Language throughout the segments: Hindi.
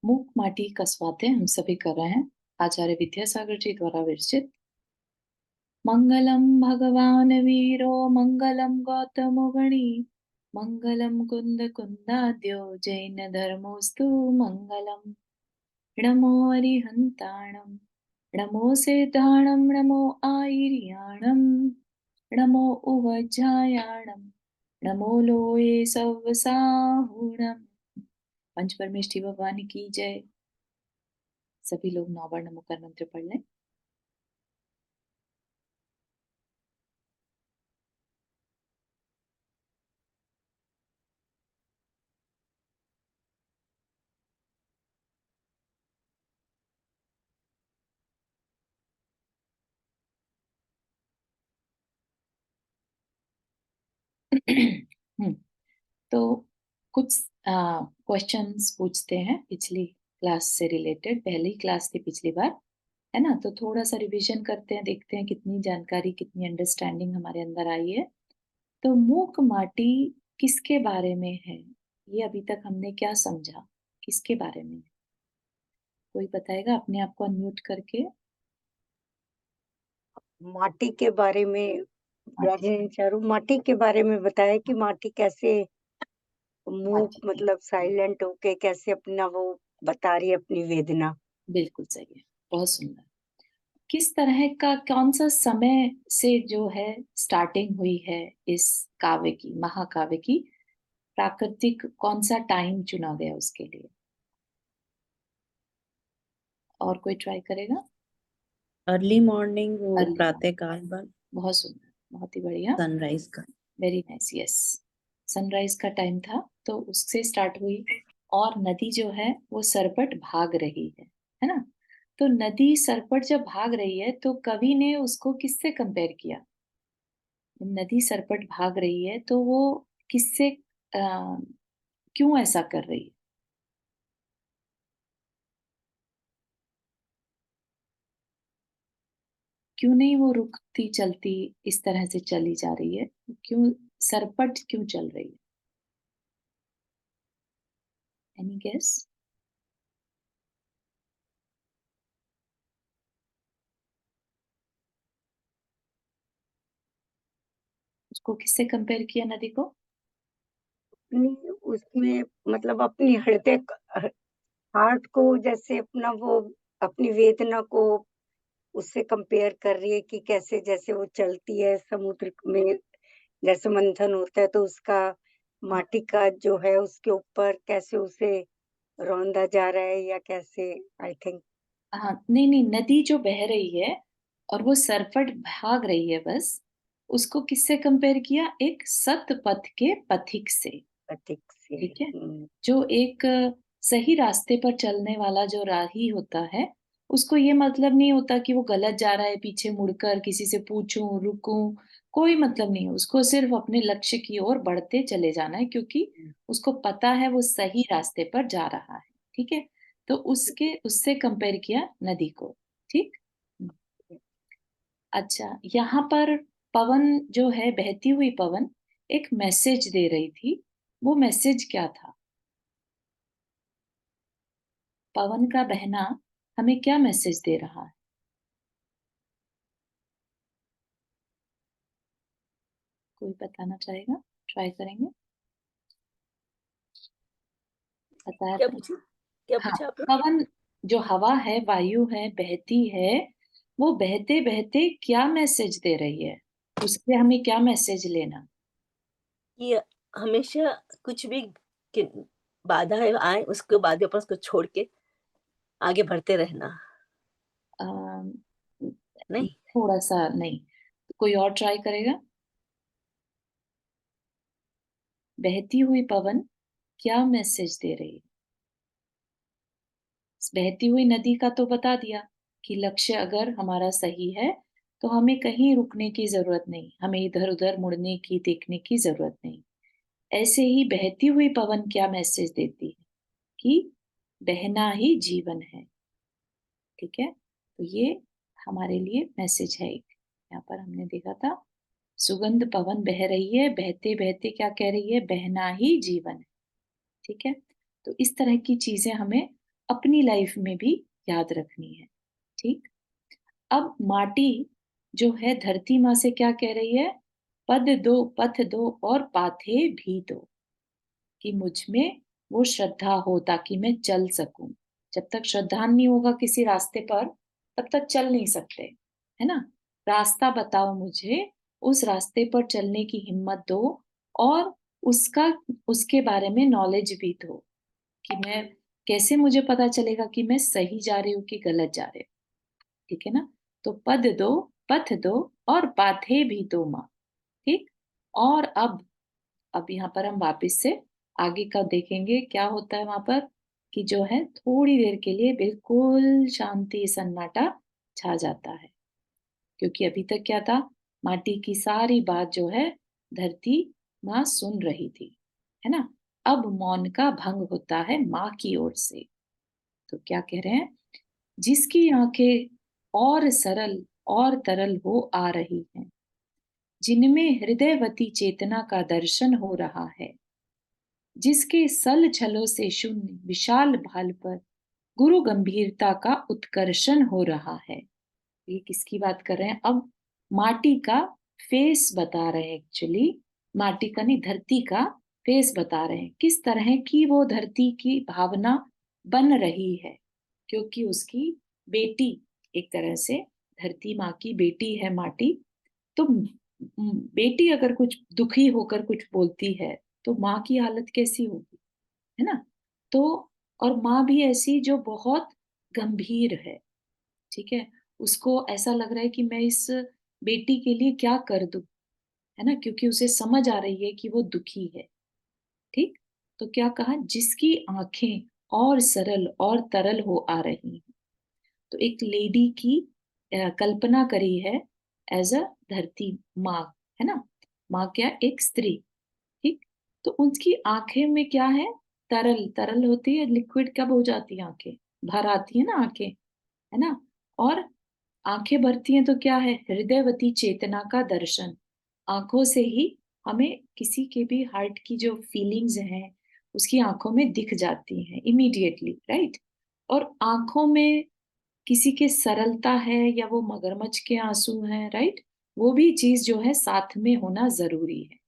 मूक माटी कसवाते हम सभी कर रहे हैं। आचार्य विद्यासागर जी द्वारा विरचित। मंगलम भगवान वीरो मंगलम गौतम गणी मंगलम कुंद कुंदाद्यो जैन धर्मोस्तु मंगलम। नमो अरिहंताणम नमो सिद्धाणम नमो आयर्याणम नमो उवज्जायाणम नमो लोये सवसाहुणम। पंच परमेष्ठी भगवान की जय। सभी लोग नौ बार नमोकार मंत्र पढ़ लें। तो कुछ क्वेश्चंस पूछते हैं पिछली क्लास से रिलेटेड। पहली क्लास थी पिछली बार, है ना? तो थोड़ा सा रिवीजन करते हैं, देखते हैं कितनी जानकारी, कितनी अंडरस्टैंडिंग हमारे अंदर आई है। तो मूक माटी किसके बारे में है? ये अभी तक हमने क्या समझा, किसके बारे में? कोई बताएगा अपने आप को अनम्यूट करके? माटी के बारे में राजेंद्र चारू माटी के बारे में बताया कि माटी कैसे मूक माटी, मतलब साइलेंट होके कैसे अपना वो बता रही है अपनी वेदना। बिल्कुल सही है, बहुत सुंदर। किस तरह का, कौन सा समय से जो है स्टार्टिंग हुई है इस काव्य की, महाकाव्य की? प्राकृतिक कौन सा टाइम चुना गया उसके लिए? और कोई ट्राई करेगा? अर्ली मॉर्निंग, वो अर्ली मॉर्निंग, प्रातः काल बाद बहुत सुंदर, बहुत ही बढ़िया, सनराइज का। Very nice, yes. सनराइज का टाइम था तो उससे स्टार्ट हुई। और नदी जो है वो सरपट भाग रही है ना? तो नदी सरपट जब भाग रही है तो कवि ने उसको किससे कंपेयर किया? नदी सरपट भाग रही है तो वो किससे, क्यों ऐसा कर रही है? क्यों नहीं वो रुकती चलती, इस तरह से चली जा रही है? क्यों सरपट क्यों चल रही है? Any guess? उसको किससे कंपेयर किया नदी को? अपनी उसमें मतलब अपनी हृदय हार्ट को जैसे अपना वो अपनी वेदना को उससे कंपेयर कर रही है कि कैसे जैसे वो चलती है समुद्र में, जैसे मंथन होता है तो उसका माटी का जो है उसके ऊपर कैसे उसे रौंदा जा रहा है या कैसे। आई थिंक हाँ, नहीं नहीं, नदी जो बह रही है और वो सरपट भाग रही है बस, उसको किससे कंपेयर किया? एक सत पथ के पथिक से। प्रतीक से। ठीक है? जो एक सही रास्ते पर चलने वाला जो राही होता है, उसको ये मतलब नहीं होता कि वो गलत जा रहा है, पीछे मुड़कर किसी से पूछूं, रुकूं, कोई मतलब नहीं है। उसको सिर्फ अपने लक्ष्य की ओर बढ़ते चले जाना है, क्योंकि उसको पता है वो सही रास्ते पर जा रहा है। ठीक है? तो उसके उससे कंपेयर किया नदी को। ठीक। अच्छा, यहाँ पर पवन जो है, बहती हुई पवन एक मैसेज दे रही थी। वो मैसेज क्या था? पवन का बहना हमें क्या मैसेज दे रहा है? कोई बताना चाहेगा? ट्राई करेंगे, बताया क्या था। पूछा क्या हाँ, पूछा आपने? पवन जो हवा है, वायु है, बहती है, वो बहते बहते क्या मैसेज दे रही है? उससे हमें क्या मैसेज लेना? कि हमेशा कुछ भी कि बाधाएँ आएँ, उसके बाद भी अपन उसको छोड़ के आगे बढ़ते रहना, अम, नहीं? थोड़ा सा नहीं, कोई और ट्राई करेगा? बहती हुई पवन क्या मैसेज दे रही है? बहती हुई नदी का तो बता दिया कि लक्ष्य अगर हमारा सही है तो हमें कहीं रुकने की जरूरत नहीं, हमें इधर उधर मुड़ने की, देखने की जरूरत नहीं। ऐसे ही बहती हुई पवन क्या मैसेज देती है? कि बहना ही जीवन है। ठीक है? तो ये हमारे लिए मैसेज है एक। यहाँ पर हमने देखा था, सुगंध पवन बह रही है, बहते बहते क्या कह रही है? बहना ही जीवन है। ठीक है? तो इस तरह की चीजें हमें अपनी लाइफ में भी याद रखनी है। ठीक। अब माटी जो है धरती माँ से क्या कह रही है? पद दो, पथ दो और पाथे भी दो, कि मुझ में वो श्रद्धा हो ताकि मैं चल सकूं। जब तक श्रद्धा नहीं होगा किसी रास्ते पर, तब तक चल नहीं सकते, है ना? रास्ता बताओ मुझे, उस रास्ते पर चलने की हिम्मत दो, और उसका उसके बारे में नॉलेज भी दो, कि मैं कैसे, मुझे पता चलेगा कि मैं सही जा रही हूँ कि गलत जा रही हूँ। ठीक है ना? तो पद दो, पथ दो और पाथे भी दो माँ। ठीक। और अब यहाँ पर हम वापस से आगे का देखेंगे क्या होता है वहां पर, कि जो है थोड़ी देर के लिए बिल्कुल शांति सन्नाटा छा जाता है, क्योंकि अभी तक क्या था, माटी की सारी बात जो है धरती माँ सुन रही थी, है ना? अब मौन का भंग होता है माँ की ओर से। तो क्या कह रहे हैं? जिसकी आंखें और सरल और तरल हो आ रही हैं, जिनमें हृदयवती चेतना का दर्शन हो रहा है, जिसके सल छलों से शून्य विशाल भाल पर गुरु गंभीरता का उत्कर्षण हो रहा है। ये किसकी बात कर रहे हैं? अब माटी का फेस बता रहे हैं, एक्चुअली माटी का नहीं, धरती का फेस बता रहे हैं, किस तरह की वो धरती की भावना बन रही है, क्योंकि उसकी बेटी, एक तरह से धरती माँ की बेटी है माटी। तो बेटी अगर कुछ दुखी होकर कुछ बोलती है, तो माँ की हालत कैसी होगी, है ना? तो और माँ भी ऐसी जो बहुत गंभीर है, ठीक है, उसको ऐसा लग रहा है कि मैं इस बेटी के लिए क्या कर दूं, है ना, क्योंकि उसे समझ आ रही है कि वो दुखी है। ठीक। तो क्या कहा? जिसकी आंखें और सरल और तरल हो आ रही हैं। तो एक लेडी की कल्पना करी है एज अ धरती माँ, है ना? माँ क्या? एक स्त्री। ठीक। तो उनकी आंखें में क्या है? तरल, तरल होती है, लिक्विड कब हो जाती है आंखें? भर आती है ना आंखें, है ना? और आंखें भरती हैं तो क्या है? हृदयवती चेतना का दर्शन। आंखों से ही हमें किसी के भी हार्ट की जो फीलिंग्स हैं, उसकी आंखों में दिख जाती हैं इमीडिएटली, राइट? और आंखों में किसी के सरलता है या वो मगरमच्छ के आंसू हैं, राइट? वो भी चीज जो है साथ में होना जरूरी है।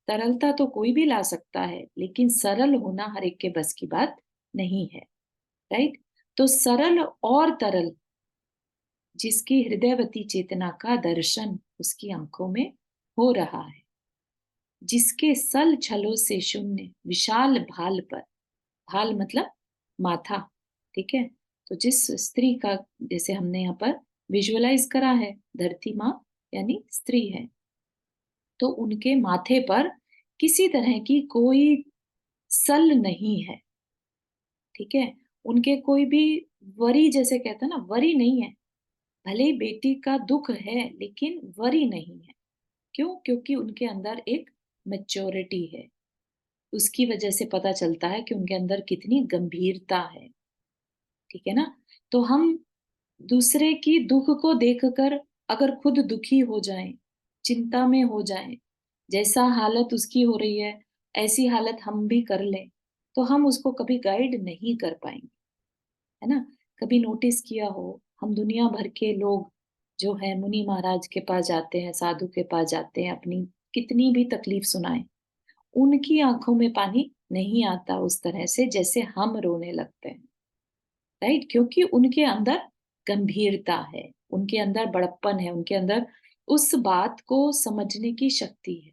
तरलता तो कोई भी ला सकता है, लेकिन सरल होना हर एक के बस की बात नहीं है, राइट? तो सरल और तरल, जिसकी हृदयवती चेतना का दर्शन उसकी आंखों में हो रहा है, जिसके सल छलों से शून्य विशाल भाल पर, भाल मतलब माथा, ठीक है? तो जिस स्त्री का, जैसे हमने यहाँ पर विजुअलाइज करा है, धरती माँ यानी स्त्री है, तो उनके माथे पर किसी तरह की कोई सल नहीं है, ठीक है? उनके कोई भी वरी, जैसे कहते हैं ना, वरी नहीं है। भले ही बेटी का दुख है, लेकिन वरी नहीं है। क्यों? क्योंकि उनके अंदर एक मैच्योरिटी है। उसकी वजह से पता चलता है कि उनके अंदर कितनी गंभीरता है, ठीक है ना? तो हम दूसरे की दुख को देखकर अगर खुद दुखी हो जाएं, चिंता में हो जाएं, जैसा हालत उसकी हो रही है ऐसी हालत हम भी कर लें, तो हम उसको कभी गाइड नहीं कर पाएंगे, है ना? कभी नोटिस किया हो, हम दुनिया भर के लोग जो है मुनि महाराज के पास जाते हैं, साधु के पास जाते हैं, अपनी कितनी भी तकलीफ सुनाएं, उनकी आंखों में पानी नहीं आता उस तरह से जैसे हम रोने लगते हैं, राइट? क्योंकि उनके अंदर गंभीरता है, उनके अंदर बड़प्पन है, उनके अंदर उस बात को समझने की शक्ति है,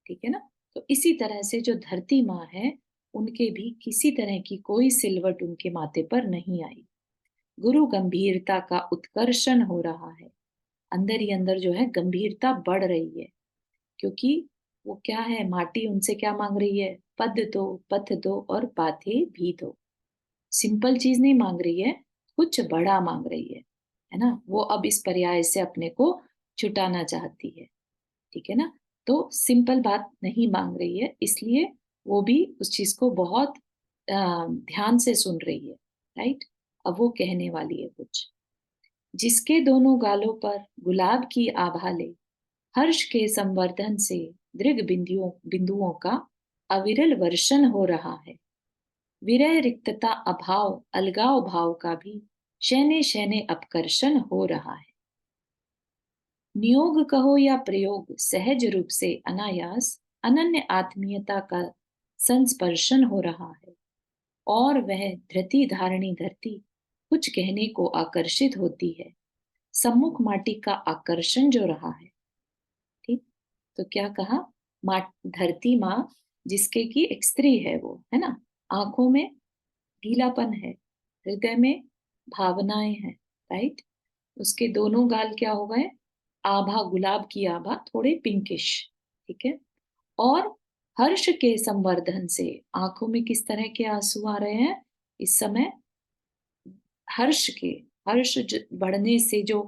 ठीक है ना? तो इसी तरह से जो धरती माँ है, उनके भी किसी तरह की कोई सिलवट उनके माथे पर नहीं आई। गुरु गंभीरता का उत्कर्षण हो रहा है, अंदर ही अंदर जो है गंभीरता बढ़ रही है, क्योंकि वो क्या है, माटी उनसे क्या मांग रही है? पद दो, पथ दो और पाथे भी दो। सिंपल चीज नहीं मांग रही है, कुछ बड़ा मांग रही है ना? वो अब इस पर्याय से अपने को छुटाना चाहती है, ठीक है ना? तो सिंपल बात नहीं मांग रही है, इसलिए वो भी उस चीज को बहुत ध्यान से सुन रही है, राइट? अब वो कहने वाली है कुछ। जिसके दोनों गालों पर गुलाब की आभा ले, हर्ष के संवर्धन से दृग बिंदुओं बिंदुओं का अविरल वर्षण हो रहा है, विरह रिक्तता अभाव अलगाव भाव का भी शैने शैने अपकर्षण हो रहा है। नियोग कहो या प्रयोग सहज रूप से अनायास अनन्य आत्मीयता का संस्पर्शन हो रहा है, और वह धृति धारणी धरती कुछ कहने को आकर्षित होती है, सम्मुख माटी का आकर्षण जो रहा है। ठीक, तो क्या कहा, धरती माँ जिसके की एक स्त्री है वो, है ना, आंखों में गीलापन है, हृदय में भावनाएं हैं, राइट। उसके दोनों गाल क्या हो गए, आभा, गुलाब की आभा, थोड़े पिंकिश, ठीक है। और हर्ष के संवर्धन से आंखों में किस तरह के आंसू आ रहे हैं इस समय, हर्ष बढ़ने से जो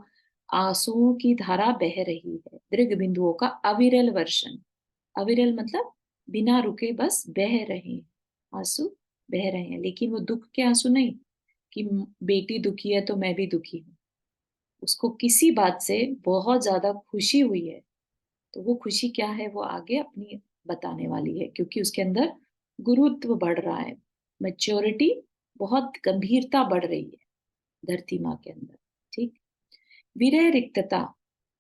आंसुओं की धारा बह रही है, दृग बिंदुओं का अविरल वर्षण, अविरल मतलब बिना रुके बस बह रहे हैं, आंसू बह रहे हैं, लेकिन वो दुख के आंसू नहीं कि बेटी दुखी है तो मैं भी दुखी हूँ। उसको किसी बात से बहुत ज्यादा खुशी हुई है, तो वो खुशी क्या है वो आगे अपनी बताने वाली है, क्योंकि उसके अंदर गुरुत्व बढ़ रहा है, मैच्योरिटी, बहुत गंभीरता बढ़ रही है धरती माँ के अंदर। ठीक, विरह रिक्तता,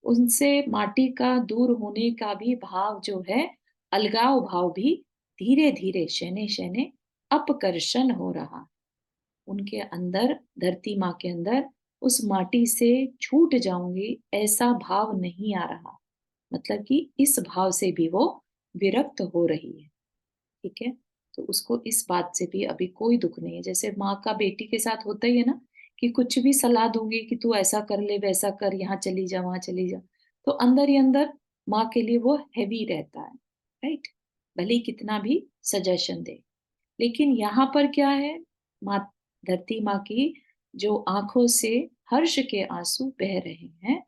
उनसे माटी का दूर होने का भी भाव जो है, अलगाव भाव भी धीरे धीरे शैने शैने अपकर्षण हो रहा है। उनके अंदर, धरती माँ के अंदर, उस माटी से छूट जाऊंगी ऐसा भाव नहीं आ रहा, मतलब कि इस भाव से भी वो विरक्त हो रही है। ठीक है, तो उसको इस बात से भी अभी कोई दुख नहीं है। जैसे माँ का बेटी के साथ होता ही है ना, कि कुछ भी सलाह दूंगी कि तू ऐसा कर ले, वैसा कर, यहाँ चली जा, वहां चली जा, तो अंदर ही अंदर माँ के लिए वो हैवी रहता है, राइट, भले ही कितना भी सजेशन दे। लेकिन यहाँ पर क्या है, माँ, धरती माँ की जो आंखों से हर्ष के आंसू बह रहे हैं,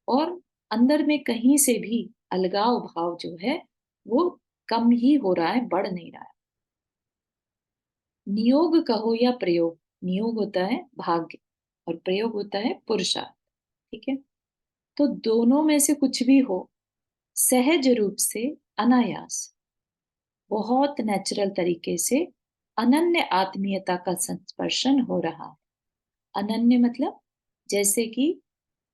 और अंदर में कहीं से भी अलगाव भाव जो है वो कम ही हो रहा है, बढ़ नहीं रहा है। नियोग कहो या प्रयोग, नियोग होता है भाग्य और प्रयोग होता है पुरुषार्थ, ठीक है। तो दोनों में से कुछ भी हो, सहज रूप से अनायास, बहुत नेचुरल तरीके से अनन्य आत्मीयता का संस्पर्शन हो रहा है। अनन्य मतलब जैसे कि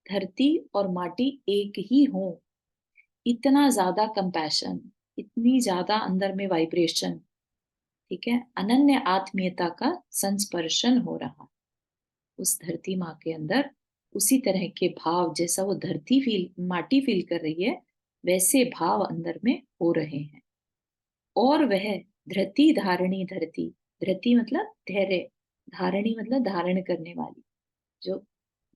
धरती और माटी एक ही हो, इतना ज्यादा कंपैशन, इतनी ज्यादा अंदर में वाइब्रेशन, ठीक है, अनन्य आत्मीयता का संस्पर्शन हो रहा उस धरती माँ के अंदर। उसी तरह के भाव जैसा वो धरती फील, माटी फील कर रही है, वैसे भाव अंदर में हो रहे हैं। और वह धरती धारणी धरती, धरती मतलब धैर्य, धारणी मतलब धारण करने वाली, जो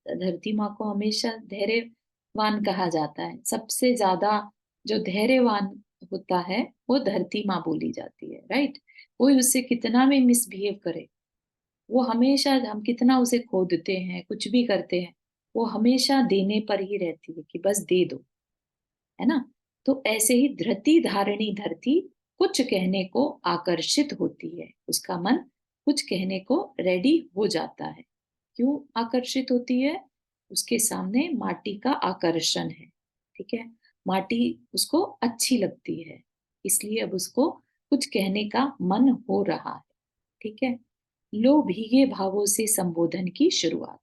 धरती माँ को हमेशा धैर्यवान कहा जाता है। सबसे ज्यादा जो धैर्यवान होता है वो धरती माँ बोली जाती है, राइट। कोई उससे कितना भी मिसबिहेव करे, वो हमेशा, हम कितना उसे खोदते हैं, कुछ भी करते हैं, वो हमेशा देने पर ही रहती है कि बस दे दो, है ना। तो ऐसे ही धरती धारणी धरती कुछ कहने को आकर्षित होती है, उसका मन कुछ कहने को रेडी हो जाता है। क्यों आकर्षित होती है, उसके सामने माटी का आकर्षण है, ठीक है, माटी उसको अच्छी लगती है, इसलिए अब उसको कुछ कहने का मन हो रहा है। ठीक है, लो भीगे भावों से संबोधन की शुरुआत।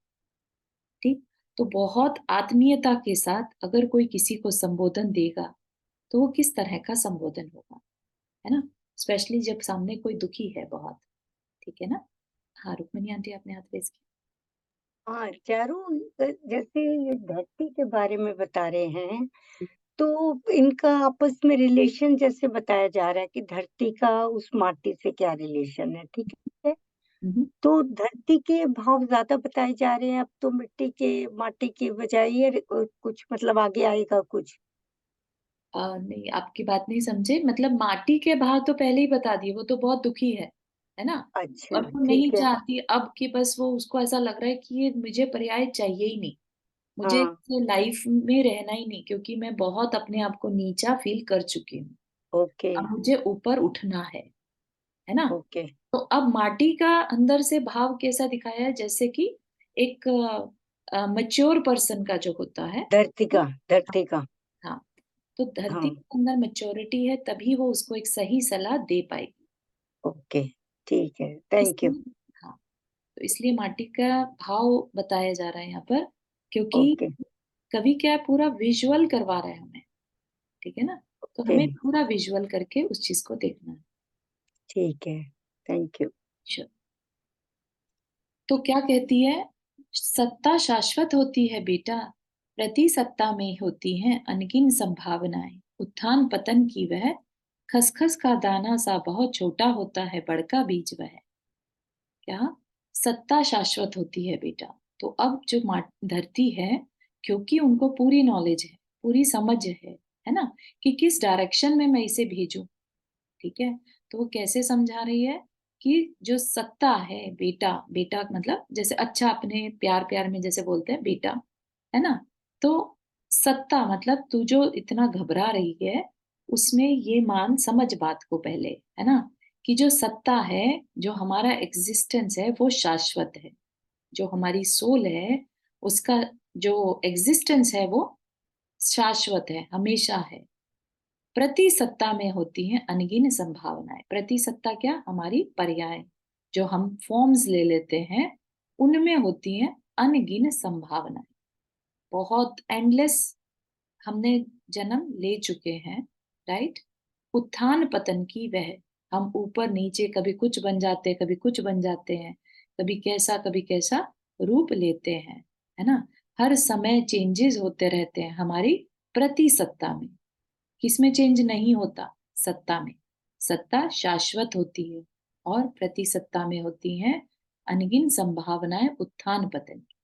ठीक, तो बहुत आत्मीयता के साथ अगर कोई किसी को संबोधन देगा तो वो किस तरह का संबोधन होगा, है ना, स्पेशली जब सामने कोई दुखी है बहुत। ठीक है ना। हाँ रुक्मिणी आंटी, आपने हाथ रेज किया। हाँ, चारों जैसे ये धरती के बारे में बता रहे हैं, तो इनका आपस में रिलेशन जैसे बताया जा रहा है कि धरती का उस माटी से क्या रिलेशन है, ठीक है? हम्म। तो धरती के भाव ज़्यादा बताए जा रहे हैं, अब तो माटी के बजाय ये कुछ मतलब आगे आएगा कुछ? नहीं, आपकी बात नहीं समझे, मतलब माटी के भाव तो पहले ही बता दिए, वो तो बहुत दुखी है ना। अच्छा, और वो नहीं ठीक है। चाहती अब कि बस, वो उसको ऐसा लग रहा है कि ये मुझे पर्याय चाहिए ही नहीं, मुझे हाँ, लाइफ में रहना ही नहीं, क्योंकि मैं बहुत अपने आप को नीचा फील कर चुकी हूँ, ओके, अब मुझे ऊपर उठना है ना। ओके। तो अब माटी का अंदर से भाव कैसा दिखाया है, जैसे कि एक मैच्योर पर्सन का जो होता है, धरती वो, का धरती का, हाँ, तो धरती हाँ, के अंदर मैच्योरिटी है, तभी वो उसको एक सही सलाह दे पाएगी। ओके। ठीक है, थैंक यू। इसलिए हाँ, तो इसलिए माटी का भाव बताया जा रहा है यहाँ पर, क्योंकि ओके, कवि क्या है, पूरा विजुअल करवा रहा है हमें, ठीक है ना। तो ओके, हमें पूरा विजुअल करके उस चीज को देखना है। ठीक है, थैंक यू। Sure. तो क्या कहती है, सत्ता शाश्वत होती है बेटा, प्रति सत्ता में होती हैं अनगिन संभावनाएं, उत्थान पतन की वह खसखस का दाना सा बहुत छोटा होता है बड़का बीज वह। क्या, सत्ता शाश्वत होती है बेटा। तो अब जो धरती है, क्योंकि उनको पूरी नॉलेज है, पूरी समझ है ना, कि किस डायरेक्शन में मैं इसे भेजूं, ठीक है। तो वो कैसे समझा रही है कि जो सत्ता है बेटा, बेटा मतलब जैसे अच्छा अपने प्यार प्यार में जैसे बोलते हैं बेटा, है ना। तो सत्ता मतलब तू जो इतना घबरा रही है, उसमें ये मान समझ बात को पहले, है ना, कि जो सत्ता है, जो हमारा एग्जिस्टेंस है वो शाश्वत है। जो हमारी सोल है, उसका जो एग्जिस्टेंस है वो शाश्वत है, हमेशा है। प्रति सत्ता में होती हैं अनगिन संभावनाएं। प्रति सत्ता क्या, हमारी पर्याय, जो हम फॉर्म्स ले लेते हैं, उनमें होती हैं अनगिन संभावनाएं। बहुत एंडलेस हमने जन्म ले चुके हैं, राइट। उत्थान पतन की वह, हम ऊपर नीचे कभी कुछ बन जाते हैं, कभी कुछ बन जाते हैं, कभी कैसा रूप लेते हैं, है ना। हर समय चेंजेस होते रहते हैं हमारी प्रति सत्ता में। किसमें चेंज नहीं होता, सत्ता में। सत्ता शाश्वत होती है, और प्रति सत्ता में होती हैं अनगिन संभावनाएं उत्थान पतन की।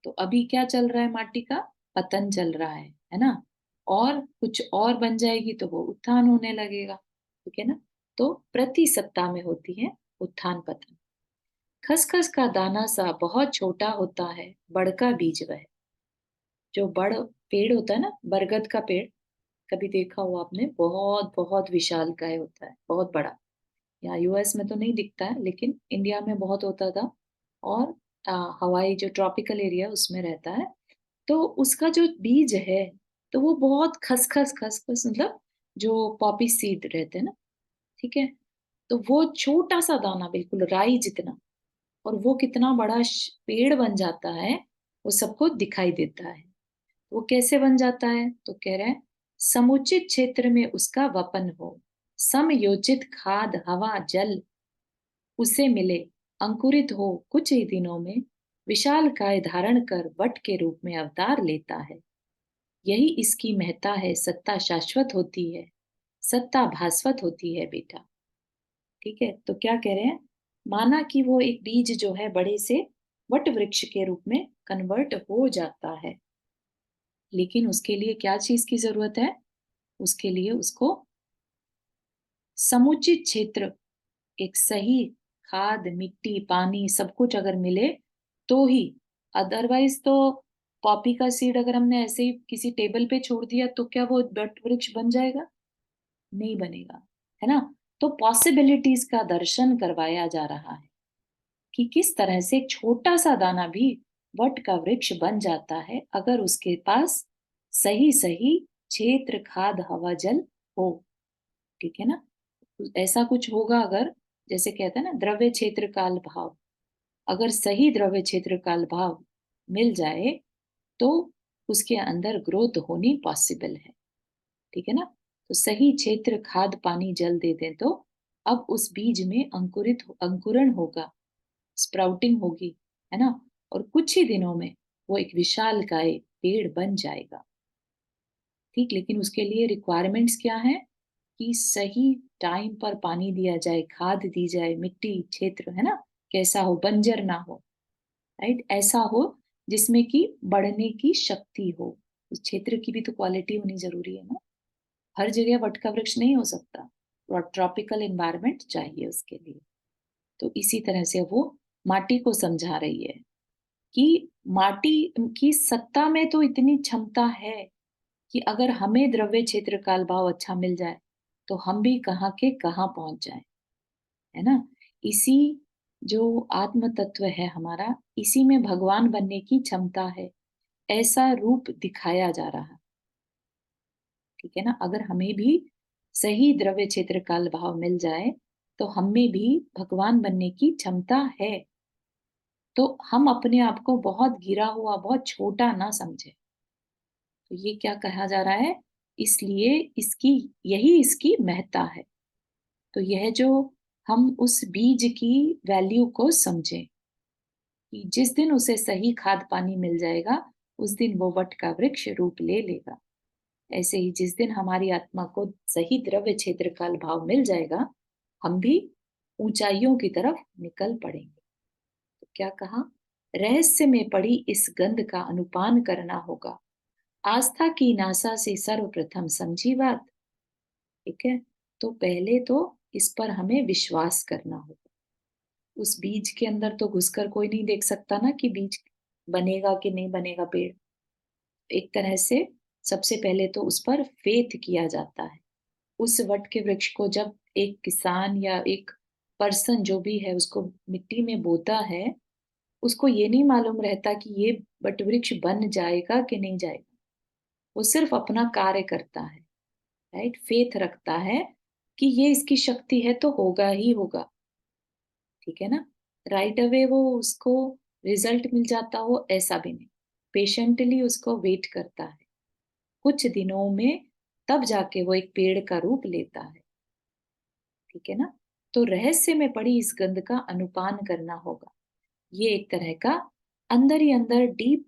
तो अभी क्या चल रहा है, माटी का पतन चल रहा है ना। और कुछ और बन जाएगी तो वो उत्थान होने लगेगा, ठीक है ना। तो प्रति सत्ता में होती है उत्थान पतन। खसखस का दाना सा बहुत छोटा होता है बड़का बीज वह। जो बड़ पेड़ होता है ना, बरगद का पेड़, कभी देखा हो आपने, बहुत बहुत विशालकाय होता है, बहुत बड़ा। यहाँ यूएस में तो नहीं दिखता है, लेकिन इंडिया में बहुत होता था। और हवाई जो ट्रॉपिकल एरिया उसमें रहता है। तो उसका जो बीज है, तो वो बहुत खसखस खसखस मतलब जो पॉपी सीड रहते हैं ना, ठीक है। तो वो छोटा सा दाना, बिल्कुल राई जितना, और वो कितना बड़ा पेड़ बन जाता है, वो सबको दिखाई देता है। वो कैसे बन जाता है, तो कह रहे हैं, समुचित क्षेत्र में उसका वपन हो, समयोचित खाद हवा जल उसे मिले, अंकुरित हो कुछ ही दिनों में, विशाल काय धारण कर वट के रूप में अवतार लेता है। यही इसकी महत्ता है, सत्ता शाश्वत होती है, सत्ता भास्वत होती है बेटा, ठीक है। तो क्या कह रहे हैं, माना कि वो एक बीज जो है बड़े से वट वृक्ष के रूप में कन्वर्ट हो जाता है, लेकिन उसके लिए क्या चीज की जरूरत है, उसके लिए उसको समुचित क्षेत्र, एक सही खाद मिट्टी पानी सब कुछ अगर मिले तो ही। अदरवाइज तो पॉपी का सीड अगर हमने ऐसे ही किसी टेबल पे छोड़ दिया तो क्या वो वट वृक्ष बन जाएगा, नहीं बनेगा, है ना। तो पॉसिबिलिटीज का दर्शन करवाया जा रहा है कि किस तरह से एक छोटा सा दाना भी वट का वृक्ष बन जाता है, अगर उसके पास सही सही क्षेत्र खाद हवा जल हो, ठीक है ना। ऐसा कुछ होगा अगर, जैसे कहते हैं ना द्रव्य क्षेत्र काल भाव, अगर सही द्रव्य क्षेत्र काल भाव मिल जाए तो उसके अंदर ग्रोथ होनी पॉसिबल है, ठीक है ना। तो सही क्षेत्र खाद पानी जल दे दें तो अब उस बीज में अंकुरण होगा, स्प्राउटिंग होगी, है ना। और कुछ ही दिनों में वो एक विशाल काय पेड़ बन जाएगा, ठीक। लेकिन उसके लिए रिक्वायरमेंट्स क्या है, कि सही टाइम पर पानी दिया जाए, खाद दी जाए, मिट्टी क्षेत्र है ना कैसा हो, बंजर ना हो, राइट, ऐसा हो जिसमें कि बढ़ने की शक्ति हो। उस क्षेत्र की भी तो क्वालिटी होनी जरूरी है ना। हर जगह वट का वृक्ष नहीं हो सकता, और ट्रॉपिकल एनवायरनमेंट चाहिए उसके लिए। तो इसी तरह से वो माटी को समझा रही है कि माटी की सत्ता में तो इतनी क्षमता है कि अगर हमें द्रव्य क्षेत्र काल भाव अच्छा मिल जाए तो हम भी कहाँ के कहाँ पहुंच जाएं, है ना। इसी जो आत्म तत्व है हमारा, इसी में भगवान बनने की क्षमता है, ऐसा रूप दिखाया जा रहा, ठीक है ना। अगर हमें भी सही द्रव्य क्षेत्र काल भाव मिल जाए तो हम में भी भगवान बनने की क्षमता है। तो हम अपने आप को बहुत गिरा हुआ, बहुत छोटा ना समझें। तो ये क्या कहा जा रहा है? इसलिए यही इसकी महत्ता है। तो यह जो हम उस बीज की वैल्यू को समझें कि जिस दिन उसे सही खाद पानी मिल जाएगा, उस दिन वो वट का वृक्ष रूप ले लेगा। ऐसे ही जिस दिन हमारी आत्मा को सही द्रव्य क्षेत्र का भाव मिल जाएगा, हम भी ऊंचाइयों की तरफ निकल पड़ेंगे। तो क्या कहा? रहस्य में पड़ी इस गंध का अनुपान करना होगा। आस्था की नासा से सर्वप्रथम समझी बात। ठीक है, तो पहले तो इस पर हमें विश्वास करना होगा। उस बीज के अंदर तो घुसकर कोई नहीं देख सकता ना कि बीज बनेगा कि नहीं बनेगा पेड़। एक तरह से सबसे पहले तो उस पर फेथ किया जाता है। उस वट के वृक्ष को जब एक किसान या एक पर्सन जो भी है उसको मिट्टी में बोता है, उसको ये नहीं मालूम रहता कि ये वट वृक्ष बन जाएगा कि नहीं जाएगा। वो सिर्फ अपना कार्य करता है, राइट? फेथ रखता है कि ये इसकी शक्ति है तो होगा ही होगा। ठीक है ना? राइट अवे वो उसको रिजल्ट मिल जाता हो ऐसा भी नहीं। पेशेंटली उसको वेट करता है कुछ दिनों में, तब जाके वो एक पेड़ का रूप लेता है। ठीक है ना? तो रहस्य में पड़ी इस गंध का अनुपान करना होगा। ये एक तरह का अंदर ही अंदर डीप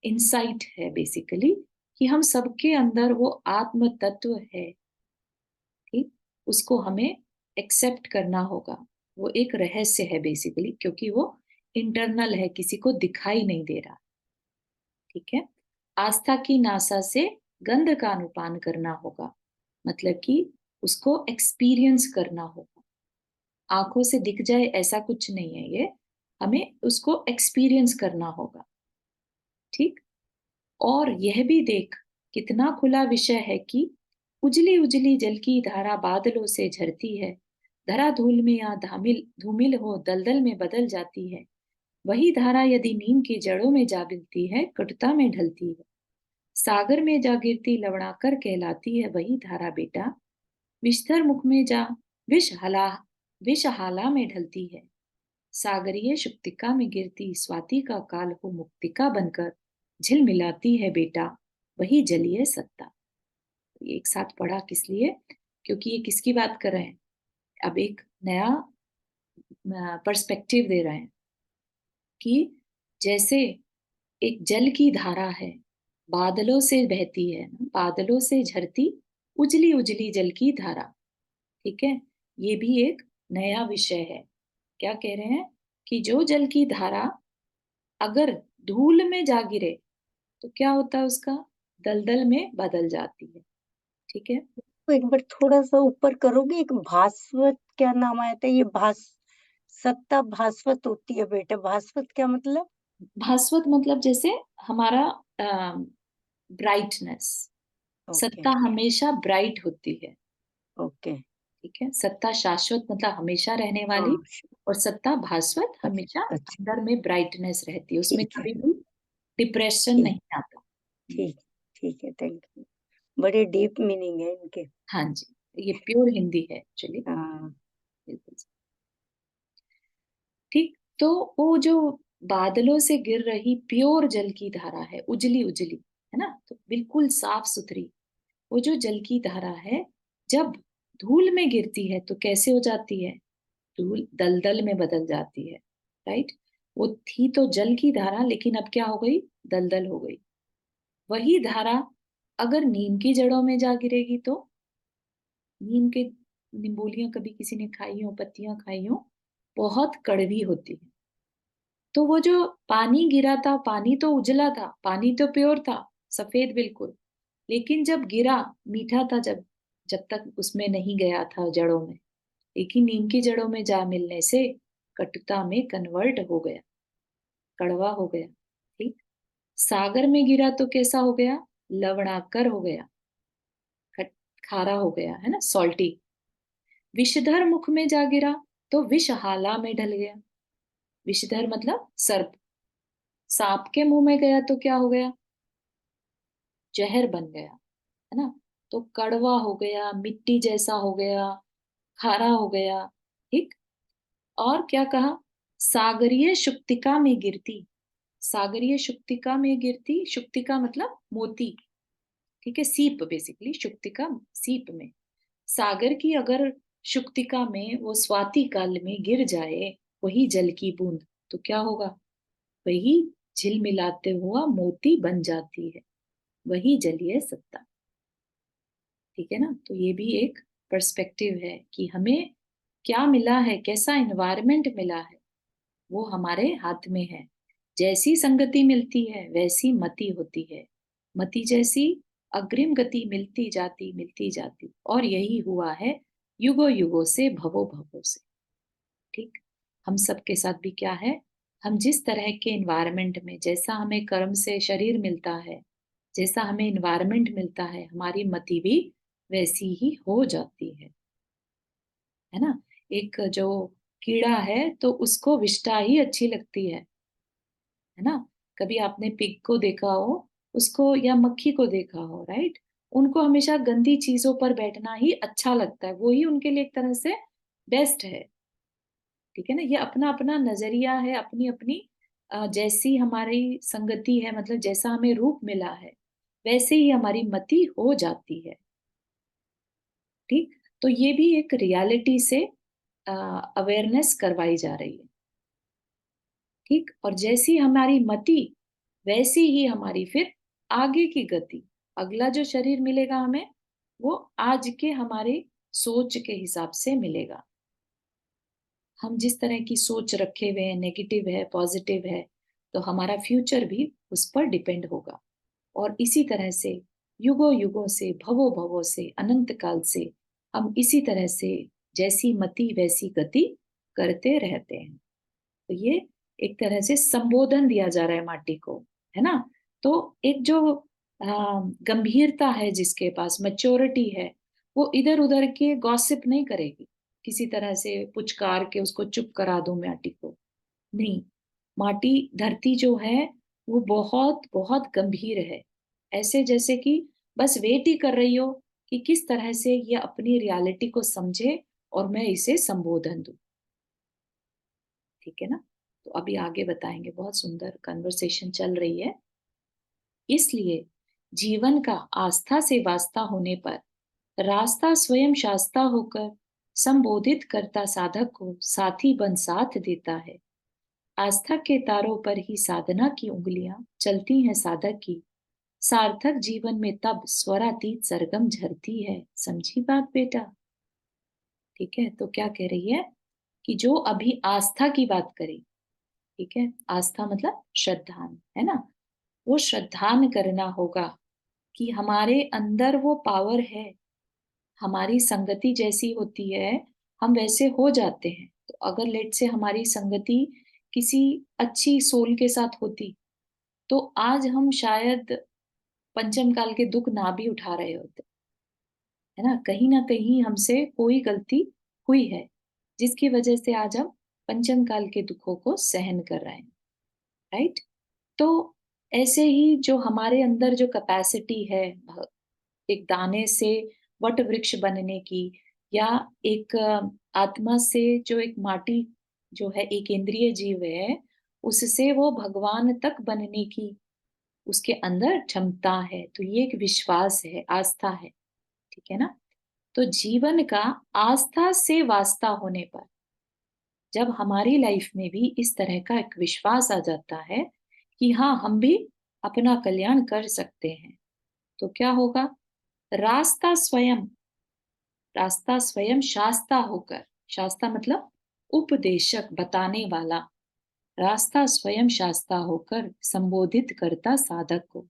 इंसाइट है बेसिकली, कि हम सबके अंदर वो आत्म तत्व है। ठीक, उसको हमें एक्सेप्ट करना होगा। वो एक रहस्य है बेसिकली, क्योंकि वो इंटरनल है, किसी को दिखाई नहीं दे रहा। ठीक है, आस्था की नासा से गंध का अनुपान करना होगा, मतलब कि उसको एक्सपीरियंस करना होगा। आंखों से दिख जाए ऐसा कुछ नहीं है ये, हमें उसको एक्सपीरियंस करना होगा। ठीक, और यह भी देख कितना खुला विषय है कि उजली उजली जल की धारा बादलों से झरती है, धरा धूल में या धामिल धूमिल हो दलदल में बदल जाती है। वही धारा यदि नीम की जड़ों में जा गिरती है, कटुता में ढलती है। सागर में जा गिरती लवणाकर कहलाती है वही धारा बेटा। विषधर मुख में जा विषहाला विषहाला में ढलती है। सागरीय शुक्तिका में गिरती स्वाति का काल हो मुक्तिका बनकर झिलमिलाती है बेटा, वही जलीय सत्ता। ये एक साथ पढ़ा किस लिए? क्योंकि ये किसकी बात कर रहे हैं? अब एक नया पर्सपेक्टिव दे रहे हैं कि जैसे एक जल की धारा है, बादलों से बहती है, बादलों से झरती उजली उजली जल की धारा। ठीक है, ये भी एक नया विषय है। क्या कह रहे हैं? कि जो जल की धारा अगर धूल में जा गिरे तो क्या होता है उसका? दलदल में बदल जाती है। ठीक है, तो एक बार थोड़ा सा ऊपर करोगे, एक भास्वत क्या नाम आया था? ये सत्ता भास्वत होती है बेटा, भास्वत क्या मतलब? भास्वत मतलब जैसे हमारा ब्राइटनेस। ओके, सत्ता हमेशा ब्राइट होती है। ओके। ठीक है, सत्ता शाश्वत मतलब हमेशा रहने वाली, हाँ, और सत्ता भास्वत हमेशा अच्छा, अच्छा, अंदर में ब्राइटनेस रहती है, उसमें ठीक है, कभी भी डिप्रेशन ठीक, नहीं आता। ठीक, ठीक है, थैंक यू। बड़े डीप मीनिंग है इनके। हाँ जी, ये प्योर हिंदी है एक्चुअली। हाँ, बिल्कुल। ठीक, तो वो जो बादलों से गिर रही प्योर जल की धारा है, उजली उजली, है ना, तो बिल्कुल साफ सुथरी वो जो जल की धारा है, जब धूल में गिरती है तो कैसे हो जाती है? धूल दलदल में बदल जाती है, राइट? वो थी तो जल की धारा, लेकिन अब क्या हो गई? दलदल हो गई। वही धारा अगर नीम की जड़ों में जा गिरेगी तो नीम के निम्बोलियां कभी किसी ने खाई हो, पत्तियां खाई हो, बहुत कड़वी होती है। तो वो जो पानी गिरा था, पानी तो उजला था, पानी तो प्योर था, सफेद बिल्कुल, लेकिन जब गिरा मीठा था, जब जब तक उसमें नहीं गया था जड़ों में। लेकिन नीम की जड़ों में जा मिलने से कटुता में कन्वर्ट हो गया, कड़वा हो गया। ठीक, सागर में गिरा तो कैसा हो गया? लवणाकर हो गया, खारा हो गया, है ना, सॉल्टी। विषधर मुख में जा गिरा तो विषहाला में ढल गया। विषधर मतलब सर्प। सांप के मुंह में गया तो क्या हो गया? जहर बन गया, है ना। तो कड़वा हो गया, मिट्टी जैसा हो गया, खारा हो गया। ठीक। और क्या कहा, सागरीय शुक्तिका में गिरती, सागरीय शुक्तिका में गिरती, शुक्तिका मतलब मोती, ठीक है, सीप, बेसिकली शुक्तिका सीप में, सागर की अगर शुक्तिका में वो स्वाति काल में गिर जाए वही जल की बूंद, तो क्या होगा, वही झिलमिलाते हुआ मोती बन जाती है, वही जलीय सत्ता। ठीक है ना। तो ये भी एक पर्सपेक्टिव है कि हमें क्या मिला है, कैसा एनवायरनमेंट मिला है, वो हमारे हाथ में है। जैसी संगति मिलती है वैसी मति होती है, मति जैसी अग्रिम गति मिलती जाती, और यही हुआ है युगों युगों से, भवों भवों से। ठीक। हम सबके साथ भी क्या है, हम जिस तरह के एनवायरनमेंट में, जैसा हमें कर्म से शरीर मिलता है, जैसा हमें एनवायरनमेंट मिलता है, हमारी मति भी वैसी ही हो जाती है ना। एक जो कीड़ा है तो उसको विष्ठा ही अच्छी लगती है ना। कभी आपने पिग को देखा हो, उसको, या मक्खी को देखा हो, राइट, उनको हमेशा गंदी चीजों पर बैठना ही अच्छा लगता है, वो ही उनके लिए एक तरह से बेस्ट है। ठीक है ना। ये अपना अपना नजरिया है, अपनी अपनी जैसी हमारी संगति है, मतलब जैसा हमें रूप मिला है वैसे ही हमारी मति हो जाती है। ठीक। तो ये भी एक रियलिटी से अवेयरनेस करवाई जा रही है। ठीक। और जैसी हमारी मति वैसी ही हमारी फिर आगे की गति, अगला जो शरीर मिलेगा हमें, वो आज के हमारे सोच के हिसाब से मिलेगा। हम जिस तरह की सोच रखे हुए हैं, नेगेटिव है पॉजिटिव है, तो हमारा फ्यूचर भी उस पर डिपेंड होगा। और इसी तरह से युगों युगों से, भवों भवों से, अनंत काल से हम इसी तरह से जैसी मति वैसी गति करते रहते हैं। तो ये एक तरह से संबोधन दिया जा रहा है माटी को, है ना। तो एक जो गंभीरता है, जिसके पास मैच्योरिटी है, वो इधर उधर के गॉसिप नहीं करेगी, किसी तरह से पुचकार के उसको चुप करा दो माटी को, नहीं। माटी, धरती जो है वो बहुत बहुत गंभीर है, ऐसे जैसे कि बस वेट ही कर रही हो कि किस तरह से ये अपनी रियलिटी को समझे और मैं इसे संबोधन दूं। ठीक है ना। तो अभी आगे बताएंगे, बहुत सुंदर कन्वर्सेशन चल रही है। इसलिए जीवन का आस्था से वास्ता होने पर रास्ता स्वयं शास्ता होकर संबोधित करता साधक को साथी बन साथ देता है। आस्था के तारों पर ही साधना की उंगलियां चलती हैं साधक की, सार्थक जीवन में तब स्वरातीत सरगम झरती है। समझी बात बेटा। ठीक है। तो क्या कह रही है कि जो अभी आस्था की बात करी, ठीक है, आस्था मतलब श्रद्धान, है ना, वो श्रद्धान करना होगा कि हमारे अंदर वो पावर है। हमारी संगति जैसी होती है हम वैसे हो जाते हैं। तो अगर लेट से हमारी संगति किसी अच्छी सोल के साथ होती, तो आज हम शायद पंचम काल के दुख ना भी उठा रहे होते, है ना कहीं हमसे कोई गलती हुई है, जिसकी वजह से आज हम पंचम काल के दुखों को सहन कर रहे हैं, राइट। तो ऐसे ही जो हमारे अंदर जो कैपेसिटी है एक दाने से वट वृक्ष बनने की, या एक आत्मा से जो एक माटी जो है एक इंद्रिय जीव है, उससे वो भगवान तक बनने की उसके अंदर क्षमता है। तो ये एक विश्वास है, आस्था है। ठीक है ना। तो जीवन का आस्था से वास्ता होने पर जब हमारी लाइफ में भी इस तरह का एक विश्वास आ जाता है कि हाँ हम भी अपना कल्याण कर सकते हैं, तो क्या होगा, रास्ता स्वयं, रास्ता स्वयं शास्ता होकर, शास्ता मतलब उपदेशक, बताने वाला, रास्ता स्वयं शास्ता होकर संबोधित करता साधक को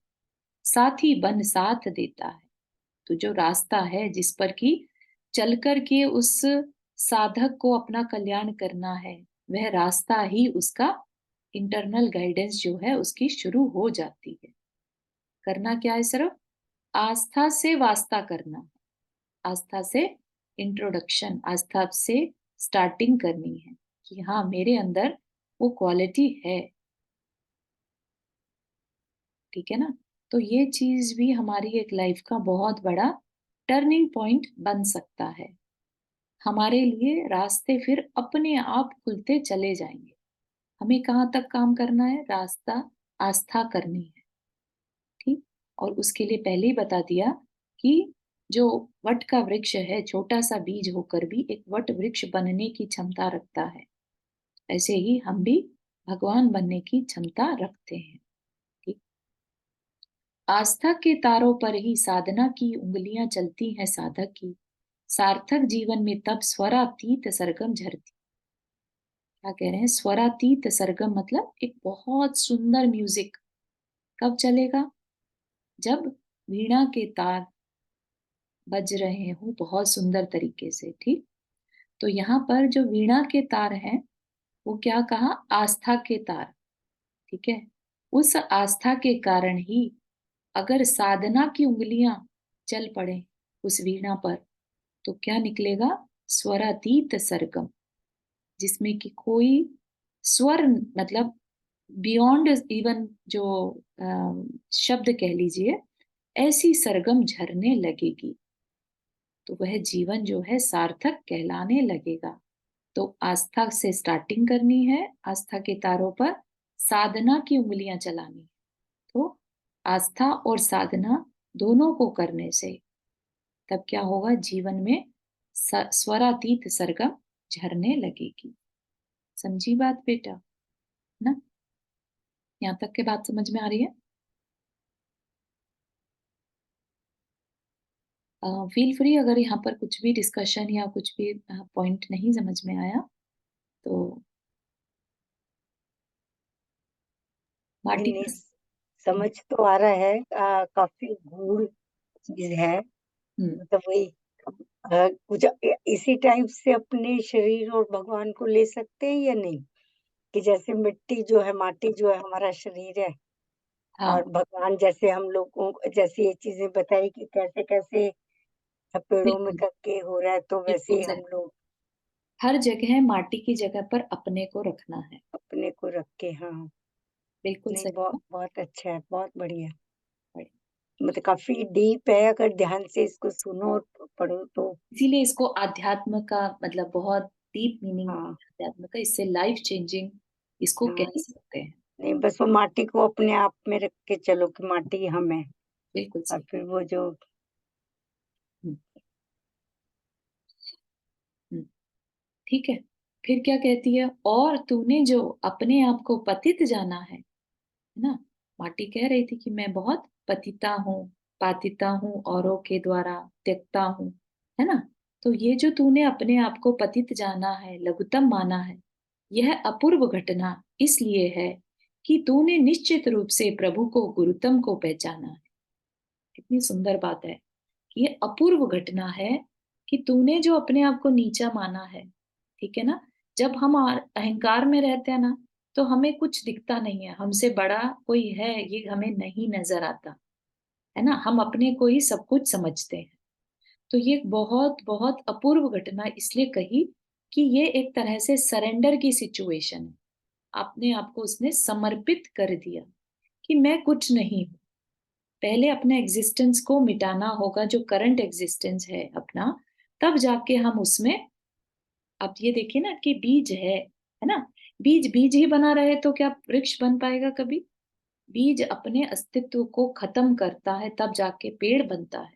साथी बन साथ देता है। तो जो रास्ता है जिस पर कि चल कर के उस साधक को अपना कल्याण करना है, वह रास्ता ही उसका इंटरनल गाइडेंस जो है उसकी शुरू हो जाती है। करना क्या है, सिर्फ आस्था से वास्ता करना है, आस्था से इंट्रोडक्शन, आस्था से स्टार्टिंग करनी है कि हाँ मेरे अंदर वो क्वालिटी है। ठीक है ना। तो ये चीज भी हमारी एक लाइफ का बहुत बड़ा टर्निंग पॉइंट बन सकता है। हमारे लिए रास्ते फिर अपने आप खुलते चले जाएंगे। हमें कहाँ तक काम करना है? रास्ता आस्था करनी है। ठीक। और उसके लिए पहले ही बता दिया कि जो वट का वृक्ष है, छोटा सा बीज होकर भी एक वट वृक्ष बनने की क्षमता रखता है। ऐसे ही हम भी भगवान बनने की क्षमता रखते हैं। ठीक। आस्था के तारों पर ही साधना की उंगलियां चलती हैं साधक की। सार्थक जीवन में तब स्वरातीत सरगम झरती। क्या कह रहे हैं? स्वरातीत सरगम मतलब एक बहुत सुंदर म्यूजिक कब चलेगा? जब वीणा के तार बज रहे हो बहुत सुंदर तरीके से। ठीक। तो यहाँ पर जो वीणा के तार हैं वो क्या कहा? आस्था के तार। ठीक है। उस आस्था के कारण ही अगर साधना की उंगलियां चल पड़े उस वीणा पर तो क्या निकलेगा? स्वरातीत सरगम, जिसमें कि कोई स्वर मतलब बियॉन्ड इवन जो शब्द कह लीजिए, ऐसी सरगम झरने लगेगी तो वह जीवन जो है सार्थक कहलाने लगेगा। तो आस्था से स्टार्टिंग करनी है, आस्था के तारों पर साधना की उंगलियां चलानी है। तो आस्था और साधना दोनों को करने से तब क्या होगा? जीवन में स्वरातीत सरगम झरने लगेगी। समझी बात बेटा? ना? यहाँ तक के बात समझ में आ रही है? फील फ्री, अगर यहाँ पर कुछ भी डिस्कशन या कुछ भी पॉइंट नहीं समझ में आया तो नहीं मार्टी। नहीं, समझ तो आ रहा है। काफी गूढ़ चीज है। हम्म। मतलब वही कुछ इसी टाइप से अपने शरीर और भगवान को ले सकते हैं या नहीं? कि जैसे मिट्टी जो है, माटी जो है हमारा शरीर है, हाँ, और भगवान जैसे हम लोगों को जैसे ये चीजें बताई कि कैसे कैसे पेड़ों में बिल्कुल करके हो रहा है, तो वैसे बिल्कुल ही सही। हम लोग हर जगह माटी की जगह पर अपने को रखना है। अपने को रख के। हाँ, बिल्कुल नहीं, सही बहुत ना? बहुत अच्छा है, बहुत बढ़िया। Right. मतलब काफी डीप है, अगर ध्यान से इसको सुनो और पढ़ो तो। इसीलिए इसको अध्यात्म का मतलब बहुत डीप मीनिंग, हाँ अध्यात्म का, इससे लाइफ चेंजिंग इसको हाँ, कह सकते हैं। नहीं बस वो माटी को अपने आप में रख के चलो कि माटी हम है, बिल्कुल और सही। फिर वो जो हम्म, हम्म, ठीक है। फिर क्या कहती है? और तूने जो अपने आप को पतित जाना है ना? माटी कह रही थी कि मैं बहुत पतिता हूँ, पातिता हूँ, औरों के द्वारा त्यक्ता हूँ, है ना? तो ये जो तूने अपने आप को पतित जाना है, लघुतम माना है, यह अपूर्व घटना इसलिए है कि तूने निश्चित रूप से प्रभु को, गुरुतम को पहचाना है। कितनी सुंदर बात है कि ये अपूर्व घटना है कि तूने जो अपने आप को नीचा माना है। ठीक है ना? जब हम अहंकार में रहते हैं ना तो हमें कुछ दिखता नहीं है, हमसे बड़ा कोई है ये हमें नहीं नजर आता, है ना? हम अपने को ही सब कुछ समझते हैं। तो ये बहुत बहुत अपूर्व घटना इसलिए कही कि ये एक तरह से सरेंडर की सिचुएशन है। अपने आप को उसने समर्पित कर दिया कि मैं कुछ नहीं हूं। पहले अपने एग्जिस्टेंस को मिटाना होगा, जो करंट एग्जिस्टेंस है अपना, तब जाके हम उसमें। अब ये देखिए ना कि बीज है ना? बीज बीज ही बना रहे तो क्या वृक्ष बन पाएगा कभी? बीज अपने अस्तित्व को खत्म करता है तब जाके पेड़ बनता है।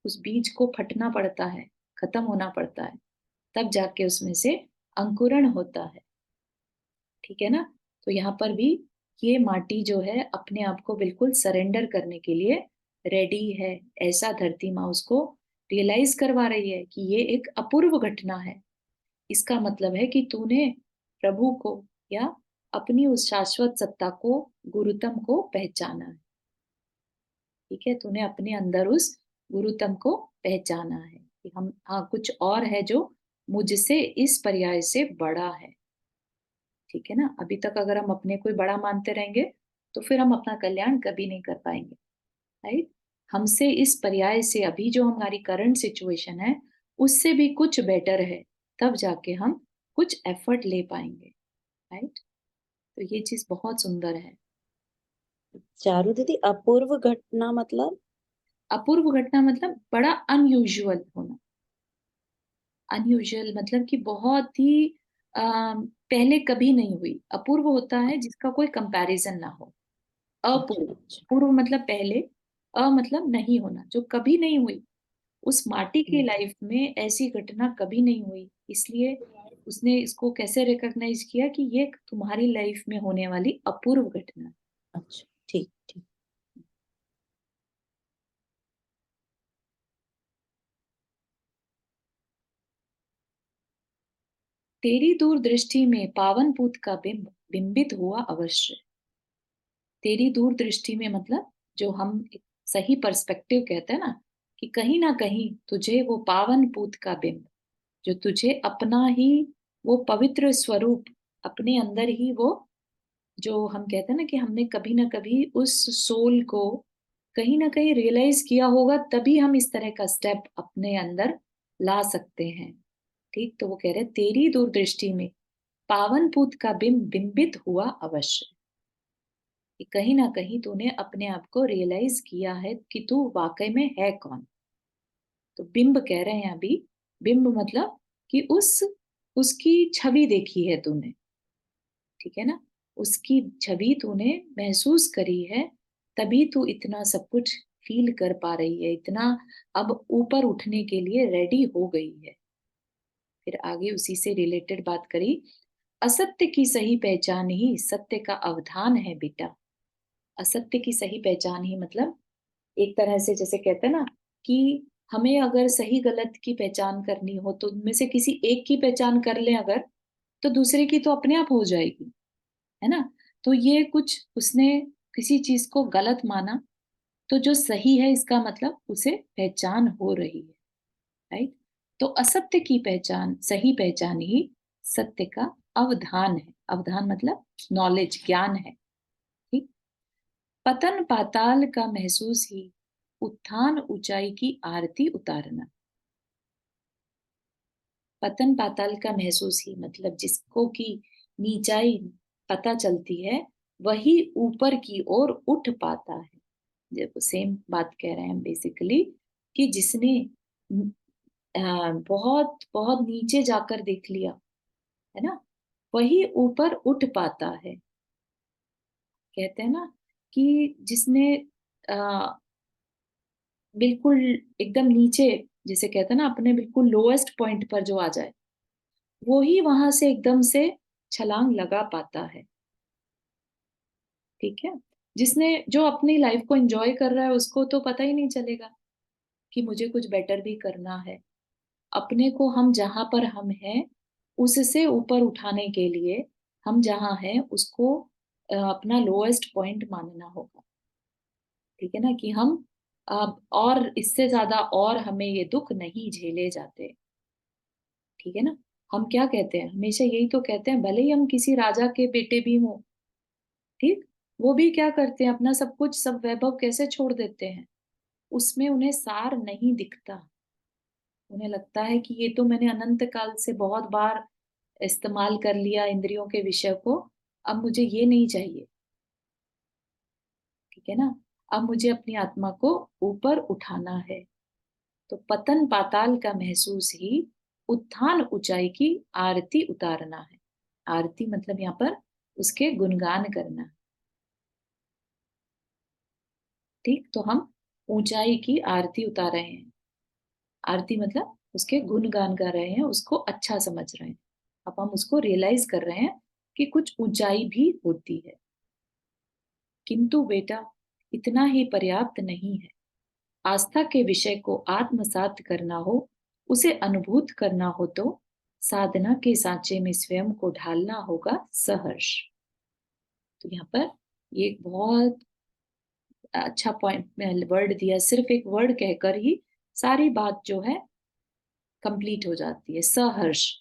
उस बीज को फटना पड़ता है, खत्म होना पड़ता है, तब जाके उसमें से अंकुरण होता है। ठीक है ना? तो यहाँ पर भी ये माटी जो है अपने आप को बिल्कुल सरेंडर करने के लिए रेडी है। ऐसा धरती माँ उसको रियलाइज करवा रही है कि ये एक अपूर्व घटना है। इसका मतलब है कि तूने प्रभु को या अपनी उस शाश्वत सत्ता को, गुरुतम को पहचाना है। ठीक है? तूने अपने अंदर उस गुरुतम को पहचाना है कि हम, हाँ, कुछ और है जो मुझसे इस पर्याय से बड़ा है। ठीक है ना? अभी तक अगर हम अपने को ही बड़ा मानते रहेंगे तो फिर हम अपना कल्याण कभी नहीं कर पाएंगे। राइट? हमसे इस पर्याय से अभी जो हमारी करंट सिचुएशन है उससे भी कुछ बेटर है, तब जाके हम कुछ एफर्ट ले पाएंगे। राइट? तो ये चीज बहुत सुंदर है। चारू दीदी, अपूर्व घटना मतलब? अपूर्व घटना मतलब बड़ा अनयूजुअल होना। अनयूजुअल मतलब कि बहुत ही पहले कभी नहीं हुई। अपूर्व होता है जिसका कोई कंपैरिजन ना हो। अच्छा, अपूर्व, अच्छा। पूर्व मतलब पहले, मतलब नहीं होना, जो कभी नहीं हुई। उस माटी की हुँ, लाइफ में ऐसी घटना कभी नहीं हुई, इसलिए उसने इसको कैसे रिकॉग्नाइज किया कि ये तुम्हारी लाइफ में होने वाली अपूर्व घटना है। अच्छा, ठीक, ठीक। तेरी दूरदृष्टि में पावन पूत का बिंब बिंबित हुआ अवश्य। तेरी दूरदृष्टि में मतलब जो हम एक सही पर्सपेक्टिव कहते हैं ना, कि कहीं ना कहीं तुझे वो पावन पूत का बिंब, जो तुझे अपना ही वो पवित्र स्वरूप, अपने अंदर ही वो, जो हम कहते हैं ना कि हमने कभी ना कभी उस सोल को कहीं ना कहीं रियलाइज किया होगा, तभी हम इस तरह का स्टेप अपने अंदर ला सकते हैं। ठीक, तो वो कह रहे तेरी दूरदृष्टि में पावन पूत का बिंब बिंबित हुआ अवश्य, कि कहीं ना कहीं तूने अपने आप को रियलाइज किया है कि तू वाकई में है कौन। तो बिंब कह रहे हैं अभी, बिंब मतलब कि उसकी छवि देखी है तूने, ठीक है ना, उसकी छवि तूने महसूस करी है, तभी तू इतना सब कुछ फील कर पा रही है, इतना अब ऊपर उठने के लिए रेडी हो गई है। फिर आगे उसी से रिलेटेड बात करी, असत्य की सही पहचान ही सत्य का अवधान है बेटा। असत्य की सही पहचान ही मतलब एक तरह से जैसे कहते हैं ना कि हमें अगर सही गलत की पहचान करनी हो तो उनमें से किसी एक की पहचान कर लें अगर, तो दूसरे की तो अपने आप हो जाएगी, है ना। तो ये कुछ उसने किसी चीज को गलत माना, तो जो सही है इसका मतलब उसे पहचान हो रही है, राइट। तो असत्य की पहचान, सही पहचान ही सत्य का अवधान है। अवधान मतलब नॉलेज, ज्ञान है। ठीक, पतन पाताल का महसूस ही उत्थान ऊंचाई की आरती उतारना। पतन पाताल का महसूस ही मतलब जिसको कि नीचाई पता चलती है, वही ऊपर की ओर उठ पाता है। जब सेम बात कह रहे हैं बेसिकली, कि जिसने बहुत बहुत नीचे जाकर देख लिया, है ना, वही ऊपर उठ पाता है। कहते हैं ना कि जिसने आ, बिल्कुल एकदम नीचे, जिसे कहते हैं ना अपने बिल्कुल लोएस्ट पॉइंट पर जो आ जाए, वो ही वहां से एकदम से छलांग लगा पाता है। ठीक है, जिसने जो अपनी लाइफ को एंजॉय कर रहा है उसको तो पता ही नहीं चलेगा कि मुझे कुछ बेटर भी करना है। अपने को हम जहां पर हम हैं उससे ऊपर उठाने के लिए हम जहां हैं उसको अपना लोएस्ट पॉइंट मानना होगा। ठीक है ना, कि हम अब और इससे ज्यादा और हमें ये दुख नहीं झेले जाते। ठीक है ना, हम क्या कहते हैं, हमेशा यही तो कहते हैं, भले ही हम किसी राजा के बेटे भी हों, ठीक, वो भी क्या करते हैं, अपना सब कुछ, सब वैभव कैसे छोड़ देते हैं। उसमें उन्हें सार नहीं दिखता। उन्हें लगता है कि ये तो मैंने अनंत काल से बहुत बार इस्तेमाल कर लिया इंद्रियों के विषय को, अब मुझे ये नहीं चाहिए। ठीक है ना, अब मुझे अपनी आत्मा को ऊपर उठाना है। तो पतन पाताल का महसूस ही उत्थान ऊंचाई की आरती उतारना है। आरती मतलब यहाँ पर उसके गुणगान करना। ठीक, तो हम ऊंचाई की आरती उतार रहे हैं। आरती मतलब उसके गुणगान कर रहे हैं, उसको अच्छा समझ रहे हैं। अब हम उसको रियलाइज कर रहे हैं कि कुछ ऊंचाई भी होती है। किंतु बेटा इतना ही पर्याप्त नहीं है। आस्था के विषय को आत्मसात करना हो, उसे अनुभूत करना हो, तो साधना के सांचे में स्वयं को ढालना होगा सहर्ष। तो यहाँ पर ये एक बहुत अच्छा पॉइंट वर्ड दिया, सिर्फ एक वर्ड कहकर ही सारी बात जो है कंप्लीट हो जाती है। सहर्ष,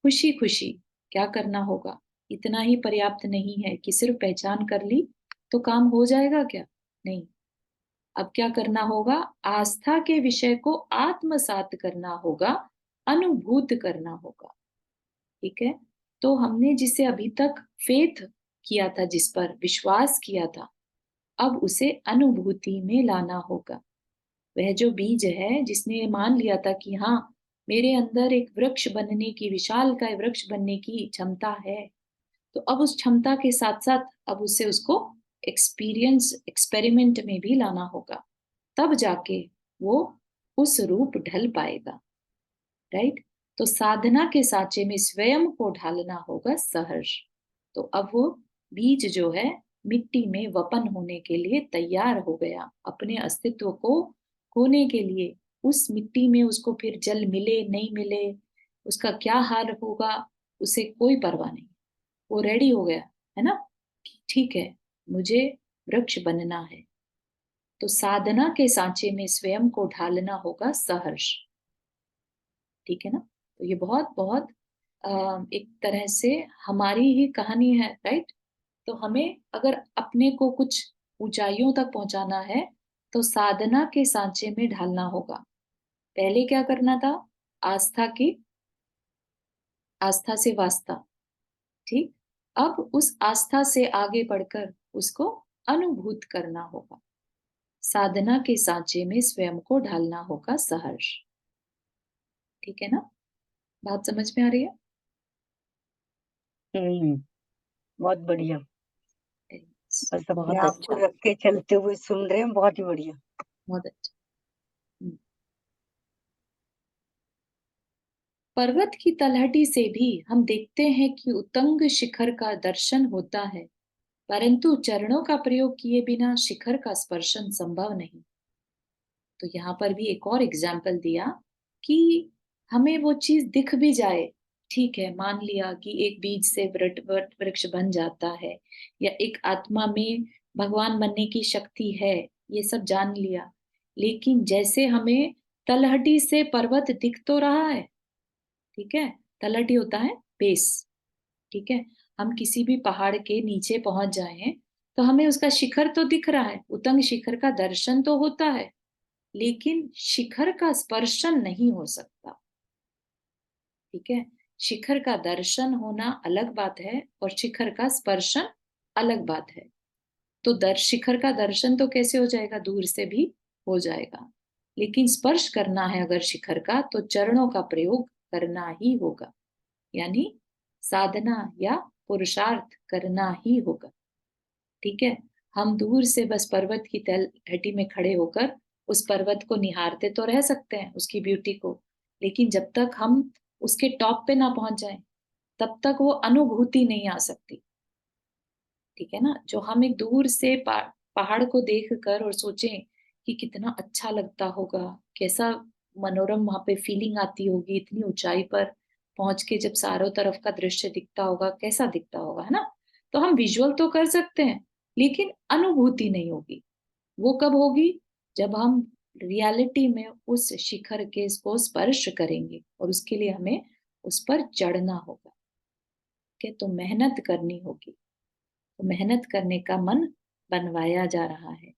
खुशी खुशी। क्या करना होगा, इतना ही पर्याप्त नहीं है कि सिर्फ पहचान कर ली तो काम हो जाएगा क्या, नहीं। अब क्या करना होगा, आस्था के विषय को आत्मसात करना होगा, अनुभूत करना होगा। ठीक है, तो हमने जिसे अभी तक फेथ किया था, जिस पर विश्वास किया था, अब उसे अनुभूति में लाना होगा। वह जो बीज है जिसने मान लिया था कि हाँ मेरे अंदर एक वृक्ष बनने की, विशालकाय वृक्ष बनने की क्षमता है, तो अब उस क्षमता के साथ साथ अब उससे उसको एक्सपेरिमेंट में भी लाना होगा, तब जाके वो उस रूप ढल पाएगा। राइट? तो साधना के सांचे में स्वयं को ढालना होगा सहर्ष। तो अब वो बीज जो है मिट्टी में वपन होने के लिए तैयार हो गया, अपने अस्तित्व को खोने के लिए। उस मिट्टी में उसको फिर जल मिले नहीं मिले, उसका क्या हाल होगा, उसे कोई परवाह नहीं। वो रेडी हो गया, है ना, कि ठीक है, मुझे वृक्ष बनना है। तो साधना के सांचे में स्वयं को ढालना होगा सहर्ष। ठीक है ना? तो ये बहुत बहुत एक तरह से हमारी ही कहानी है। राइट? तो हमें अगर अपने को कुछ ऊंचाइयों तक पहुंचाना है तो साधना के सांचे में ढालना होगा। पहले क्या करना था? आस्था से वास्ता। ठीक? अब उस आस्था से आगे बढ़कर उसको अनुभूत करना होगा। साधना के सांचे में स्वयं को ढालना होगा सहर्ष। ठीक है ना? बात समझ में आ रही है? बहुत बढ़िया। बस अपने बहुत आप को अच्छा। रख के चलते हुए सुन रहे हैं, बहुत ही बढ़िया। बहुत अच्छा। पर्वत की तलहटी से भी हम देखते हैं कि उत्तुंग शिखर का दर्शन होता है, परंतु चरणों का प्रयोग किए बिना शिखर का स्पर्शन संभव नहीं। तो यहाँ पर भी एक और एग्जाम्पल दिया कि हमें वो चीज दिख भी जाए, ठीक है, मान लिया कि एक बीज से वृक्ष बन जाता है, या एक आत्मा में भगवान बनने की शक्ति है, ये सब जान लिया, लेकिन जैसे हमें तलहटी से पर्वत दिख तो रहा है, ठीक है, तलहटी होता है बेस, ठीक है, हम किसी भी पहाड़ के नीचे पहुंच जाएं तो हमें उसका शिखर तो दिख रहा है, उतंग शिखर का दर्शन तो होता है, लेकिन शिखर का स्पर्शन नहीं हो सकता। ठीक है, शिखर का दर्शन होना अलग बात है और शिखर का स्पर्शन अलग बात है। तो शिखर का दर्शन तो कैसे हो जाएगा? दूर से भी हो जाएगा, लेकिन स्पर्श करना है अगर शिखर का, तो चरणों का प्रयोग करना ही होगा, यानी साधना या पुरुषार्थ करना ही होगा। ठीक है, हम दूर से बस पर्वत की तलहटी में खड़े होकर उस पर्वत को निहारते तो रह सकते हैं, उसकी ब्यूटी को, लेकिन जब तक हम उसके टॉप पे ना पहुंच जाएं तब तक वो अनुभूति नहीं आ सकती। ठीक है ना? जो हम एक दूर से पहाड़ को देख कर और सोचें कि कितना अच्छा लगता होगा, कैसा मनोरम वहां पे फीलिंग आती होगी, इतनी ऊंचाई पर पहुंच के जब चारों तरफ का दृश्य दिखता होगा, कैसा दिखता होगा, है ना? तो हम विजुअल तो कर सकते हैं, लेकिन अनुभूति नहीं होगी। वो कब होगी? जब हम रियलिटी में उस शिखर के को स्पर्श करेंगे, और उसके लिए हमें उस पर चढ़ना होगा। ठीक है, तो मेहनत करनी होगी। तो मेहनत करने का मन बनवाया जा रहा है।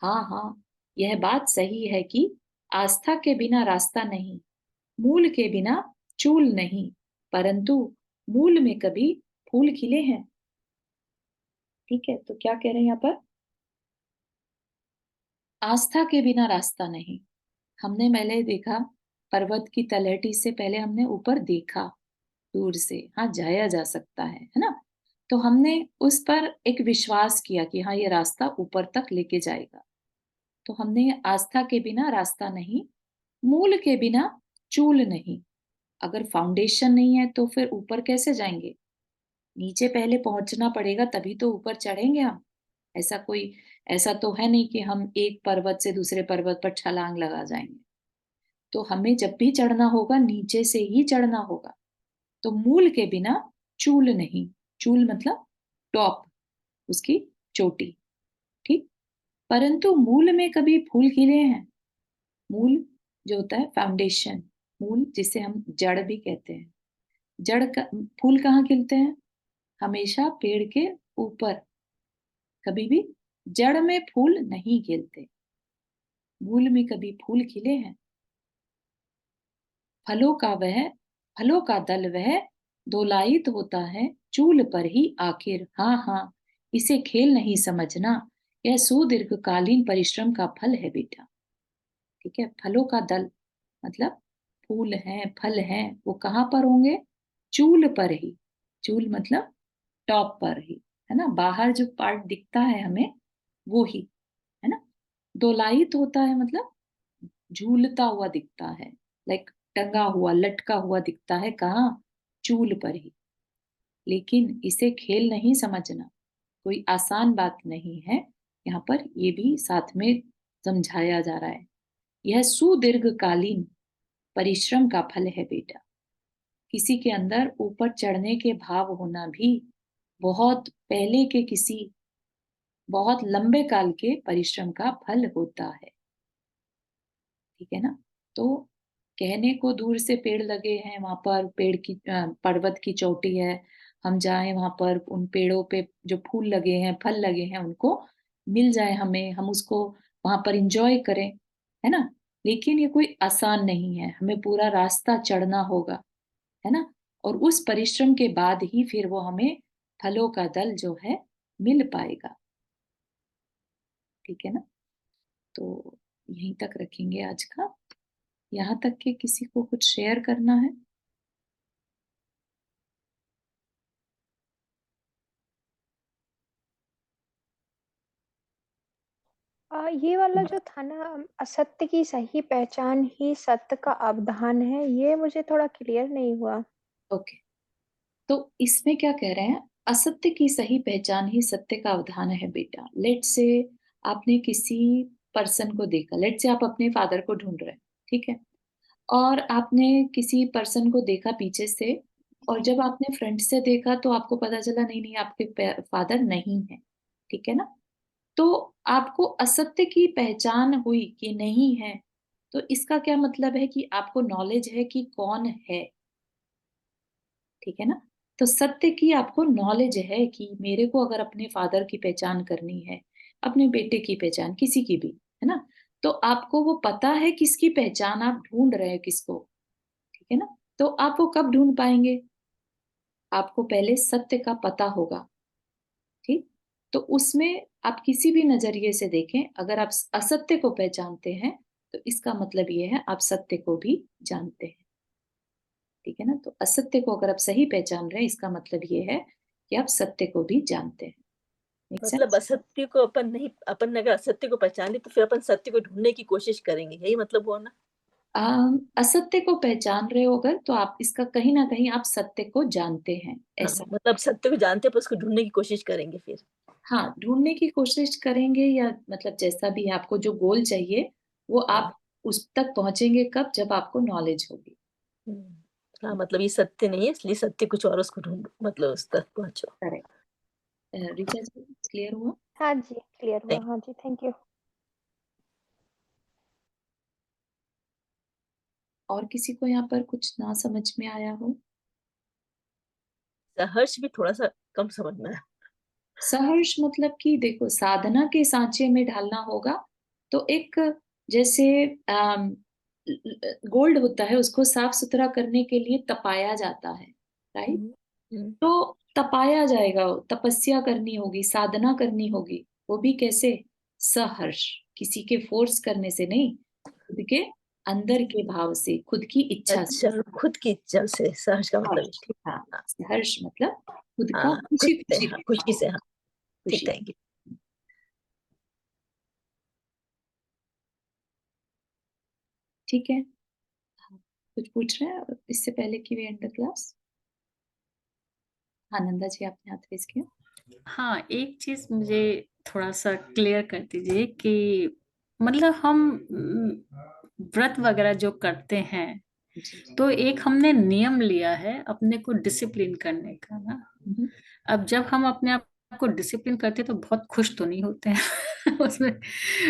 हाँ हाँ, यह बात सही है कि आस्था के बिना रास्ता नहीं, मूल के बिना चूल नहीं, परंतु मूल में कभी फूल खिले हैं। ठीक है, तो क्या कह रहे हैं यहाँ पर? आस्था के बिना रास्ता नहीं। हमने पहले देखा पर्वत की तलहटी से, पहले हमने ऊपर देखा दूर से, हाँ जाया जा सकता है ना? तो हमने उस पर एक विश्वास किया कि हाँ ये रास्ता ऊपर तक लेके जाएगा। तो हमने आस्था के बिना रास्ता नहीं, मूल के बिना चूल नहीं। अगर फाउंडेशन नहीं है तो फिर ऊपर कैसे जाएंगे? नीचे पहले पहुंचना पड़ेगा, तभी तो ऊपर चढ़ेंगे हम। ऐसा तो है नहीं कि हम एक पर्वत से दूसरे पर्वत पर छलांग लगा जाएंगे। तो हमें जब भी चढ़ना होगा नीचे से ही चढ़ना होगा। तो मूल के बिना चूल नहीं। चूल मतलब टॉप, उसकी चोटी। ठीक, परंतु मूल में कभी फूल खिले हैं? मूल जो होता है फाउंडेशन, मूल जिसे हम जड़ भी कहते हैं, जड़ का फूल कहाँ खिलते हैं? हमेशा पेड़ के ऊपर, कभी भी जड़ में फूल नहीं खिलते। मूल में कभी फूल खिले हैं? फलों का दल वह दोलायित होता है चूल पर ही आखिर। हाँ हाँ, इसे खेल नहीं समझना, यह सुदीर्घकालीन परिश्रम का फल है बेटा। ठीक है, फलों का दल मतलब फूल हैं, फल हैं, वो कहाँ पर होंगे? चूल पर ही। चूल मतलब टॉप पर ही, है ना? बाहर जो पार्ट दिखता है हमें, वो ही, है ना? दोलायित होता है मतलब झूलता हुआ दिखता है, लाइक टंगा हुआ, लटका हुआ दिखता है, कहाँ? चूल पर ही। लेकिन इसे खेल नहीं समझना, कोई आसान बात नहीं है। यहाँ पर ये भी साथ में समझाया जा रहा है। यह सुदीर्घकालीन परिश्रम का फल है बेटा। किसी के अंदर ऊपर चढ़ने के भाव होना भी बहुत पहले के किसी बहुत लंबे काल के परिश्रम का फल होता है। ठीक है ना? तो कहने को दूर से पेड़ लगे हैं, वहां पर पर्वत की चोटी है, हम जाएं वहां पर, उन पेड़ों पे जो फूल लगे हैं, फल लगे हैं, उनको मिल जाए हमें, हम उसको वहां पर इंजॉय करें, है ना? लेकिन ये कोई आसान नहीं है, हमें पूरा रास्ता चढ़ना होगा, है ना? और उस परिश्रम के बाद ही फिर वो हमें फलों का दल जो है मिल पाएगा। ठीक है ना? तो यहीं तक रखेंगे आज का। यहाँ तक कि किसी को कुछ शेयर करना है? ये वाला जो था ना, असत्य की सही पहचान ही सत्य का अवधान है, ये मुझे थोड़ा क्लियर नहीं हुआ। ओके, तो इसमें क्या कह रहे हैं? असत्य की सही पहचान ही सत्य का अवधान है बेटा। लेट से आपने किसी पर्सन को देखा, लेट से आप अपने फादर को ढूंढ रहे हैं, ठीक है? और आपने किसी पर्सन को देखा पीछे से, और जब आपने फ्रंट से देखा तो आपको पता चला नहीं नहीं आपके फादर नहीं है, ठीक है ना? तो आपको असत्य की पहचान हुई कि नहीं है, तो इसका क्या मतलब है? कि आपको नॉलेज है कि कौन है, ठीक है ना? तो सत्य की आपको नॉलेज है कि मेरे को अगर अपने फादर की पहचान करनी है, अपने बेटे की पहचान, किसी की भी, है ना? तो आपको वो पता है किसकी पहचान आप ढूंढ रहे हैं, किसको, ठीक है ना? तो आप वो कब ढूंढ पाएंगे? आपको पहले सत्य का पता होगा, ठीक? तो उसमें आप किसी भी नजरिए से देखें, अगर आप असत्य को पहचानते हैं, तो इसका मतलब ये है आप सत्य को भी जानते हैं, ठीक है ना? तो असत्य को अगर आप सही पहचान रहे हैं, इसका मतलब ये है कि आप सत्य को भी जानते हैं। मेक मतलब सेंस? असत्य को अपन अगर असत्य को पहचाने तो फिर अपन सत्य को ढूँढने की कोशिश करेंगे, यही मतलब हुआ ना? असत्य को पहचान रहे हो अगर, तो आप इसका कहीं ना कहीं आप सत्य को जानते हैं, हाँ, ऐसा। मतलब सत्य को जानते हैं पर उसको ढूँढने की कोशिश करेंगे फिर। हाँ, ढूंढने की कोशिश करेंगे, या मतलब जैसा भी है, आपको जो गोल चाहिए वो हाँ। आप उस तक पहुंचेंगे कब? जब आपको नॉलेज होगी। हुँ। हाँ, मतलब ये सत्य नहीं है इसलिए सत्य कुछ और उसको ढूँढो मतलब उस तक पहुँचो। करेक्ट। ऋचा जी, क्लियर हुआ? हाँ जी, क्लियर हुआ। थैंक हाँ जी, थैंक यू। और किसी को यहाँ पर कुछ ना समझ में आया हो? सहर्ष भी थोड़ा-सा कम समझ में आया। सहर्ष मतलब कि देखो, साधना के सांचे में ढालना होगा, तो एक जैसे गोल्ड होता है, उसको साफ सुथरा करने के लिए तपाया जाता है, राइट? हुँ, हुँ। तो तपाया जाएगा, तपस्या करनी होगी, साधना करनी होगी। वो भी कैसे? सहर्ष, किसी के फोर्स करने से नहीं, खुद के अंदर के भाव से, खुद की इच्छा से। अच्छा, खुद की इच्छा से सहर्ष का मतलब हर्ष, ठीक हाँ, हाँ, हर्ष मतलब खुद का हाँ, खुद खुशी से खुशी हाँ, करना, खुशी से हाँ, ठीक खुशी। Thank you. ठीक है, कुछ पूछ रहे हैं इससे पहले कि वी एंड द क्लास? हाँ, नंदा जी, आपने हाथ रेज किया। हाँ, एक चीज़ मुझे थोड़ा-सा क्लियर कर दीजिए कि मतलब हम व्रत वगैरह जो करते हैं, जी। तो एक हमने नियम लिया है अपने को डिसिप्लिन करने का ना। हम्म, अब जब हम अपने आप को डिसिप्लिन करते हैं तो बहुत खुश तो नहीं होते हैं उसमें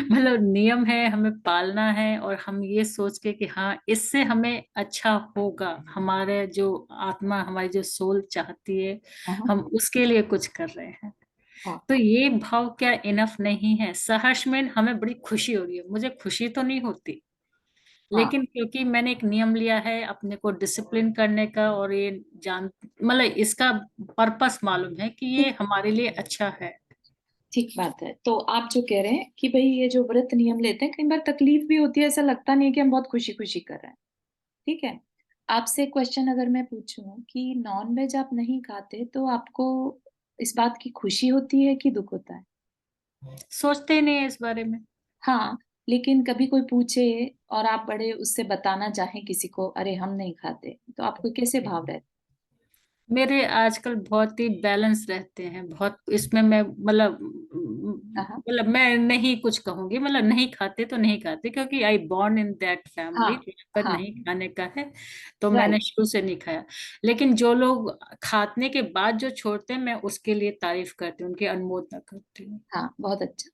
मतलब नियम है, हमें पालना है और हम ये सोच के कि हाँ, इससे हमें अच्छा होगा, हमारे जो आत्मा, हमारी जो सोल चाहती है, हाँ, हम उसके लिए कुछ कर रहे हैं। हाँ, तो ये भाव क्या इनफ नहीं है? सहर्ष में हमें बड़ी खुशी हो रही है, मुझे खुशी तो नहीं होती, हाँ, लेकिन क्योंकि मैंने एक नियम लिया है अपने को डिसिप्लिन करने का और ये जान मतलब इसका पर्पस मालूम है कि ये ठीक, हमारे लिए अच्छा है। ठीक बात है। तो आप जो कह रहे हैं कि भाई ये जो व्रत नियम लेते हैं, कई बार तकलीफ भी होती है, ऐसा लगता नहीं है कि हम बहुत खुशी खुशी कर रहे हैं, ठीक है। आपसे क्वेश्चन अगर मैं पूछूं कि नॉन वेज आप नहीं खाते तो आपको इस बात की खुशी होती है कि दुख होता है? सोचते ही नहीं है इस बारे में। हाँ, लेकिन कभी कोई पूछे और आप बड़े उससे बताना चाहें किसी को, अरे हम नहीं खाते, तो आपको कैसे भाव रहते? मेरे आजकल बहुत ही बैलेंस रहते हैं, बहुत इसमें मैं हाँ मैं नहीं कुछ कहूंगी, मतलब नहीं खाते तो नहीं खाते, क्योंकि आई बॉर्न इन दैट हाँ फैमिली पर हाँ, नहीं खाने का है, तो मैंने राइट। शुरू से नहीं खाया। लेकिन जो लोग खाने के बाद जो छोड़ते हैं, मैं उसके लिए तारीफ करती हूँ, उनकी अनुमोदना करती हूँ। हाँ, बहुत अच्छा।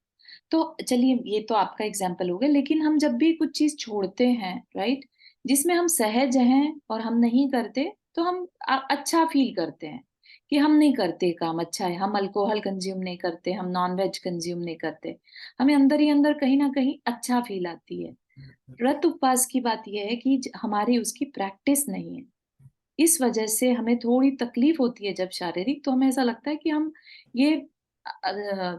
तो चलिए, ये तो आपका एग्जाम्पल हो गया, लेकिन हम जब भी कुछ चीज छोड़ते हैं, राइट, जिसमें हम सहज हैं और हम नहीं करते, तो हम अच्छा फील करते हैं कि हम नहीं करते काम, अच्छा है, हम अल्कोहल कंज्यूम नहीं करते, हम नॉन वेज कंज्यूम नहीं करते, हमें अंदर ही अंदर कहीं ना कहीं अच्छा फील आती है। व्रत उपवास की बात यह है कि हमारी उसकी प्रैक्टिस नहीं है, इस वजह से हमें थोड़ी तकलीफ होती है जब शारीरिक, तो हमें ऐसा लगता है कि हम ये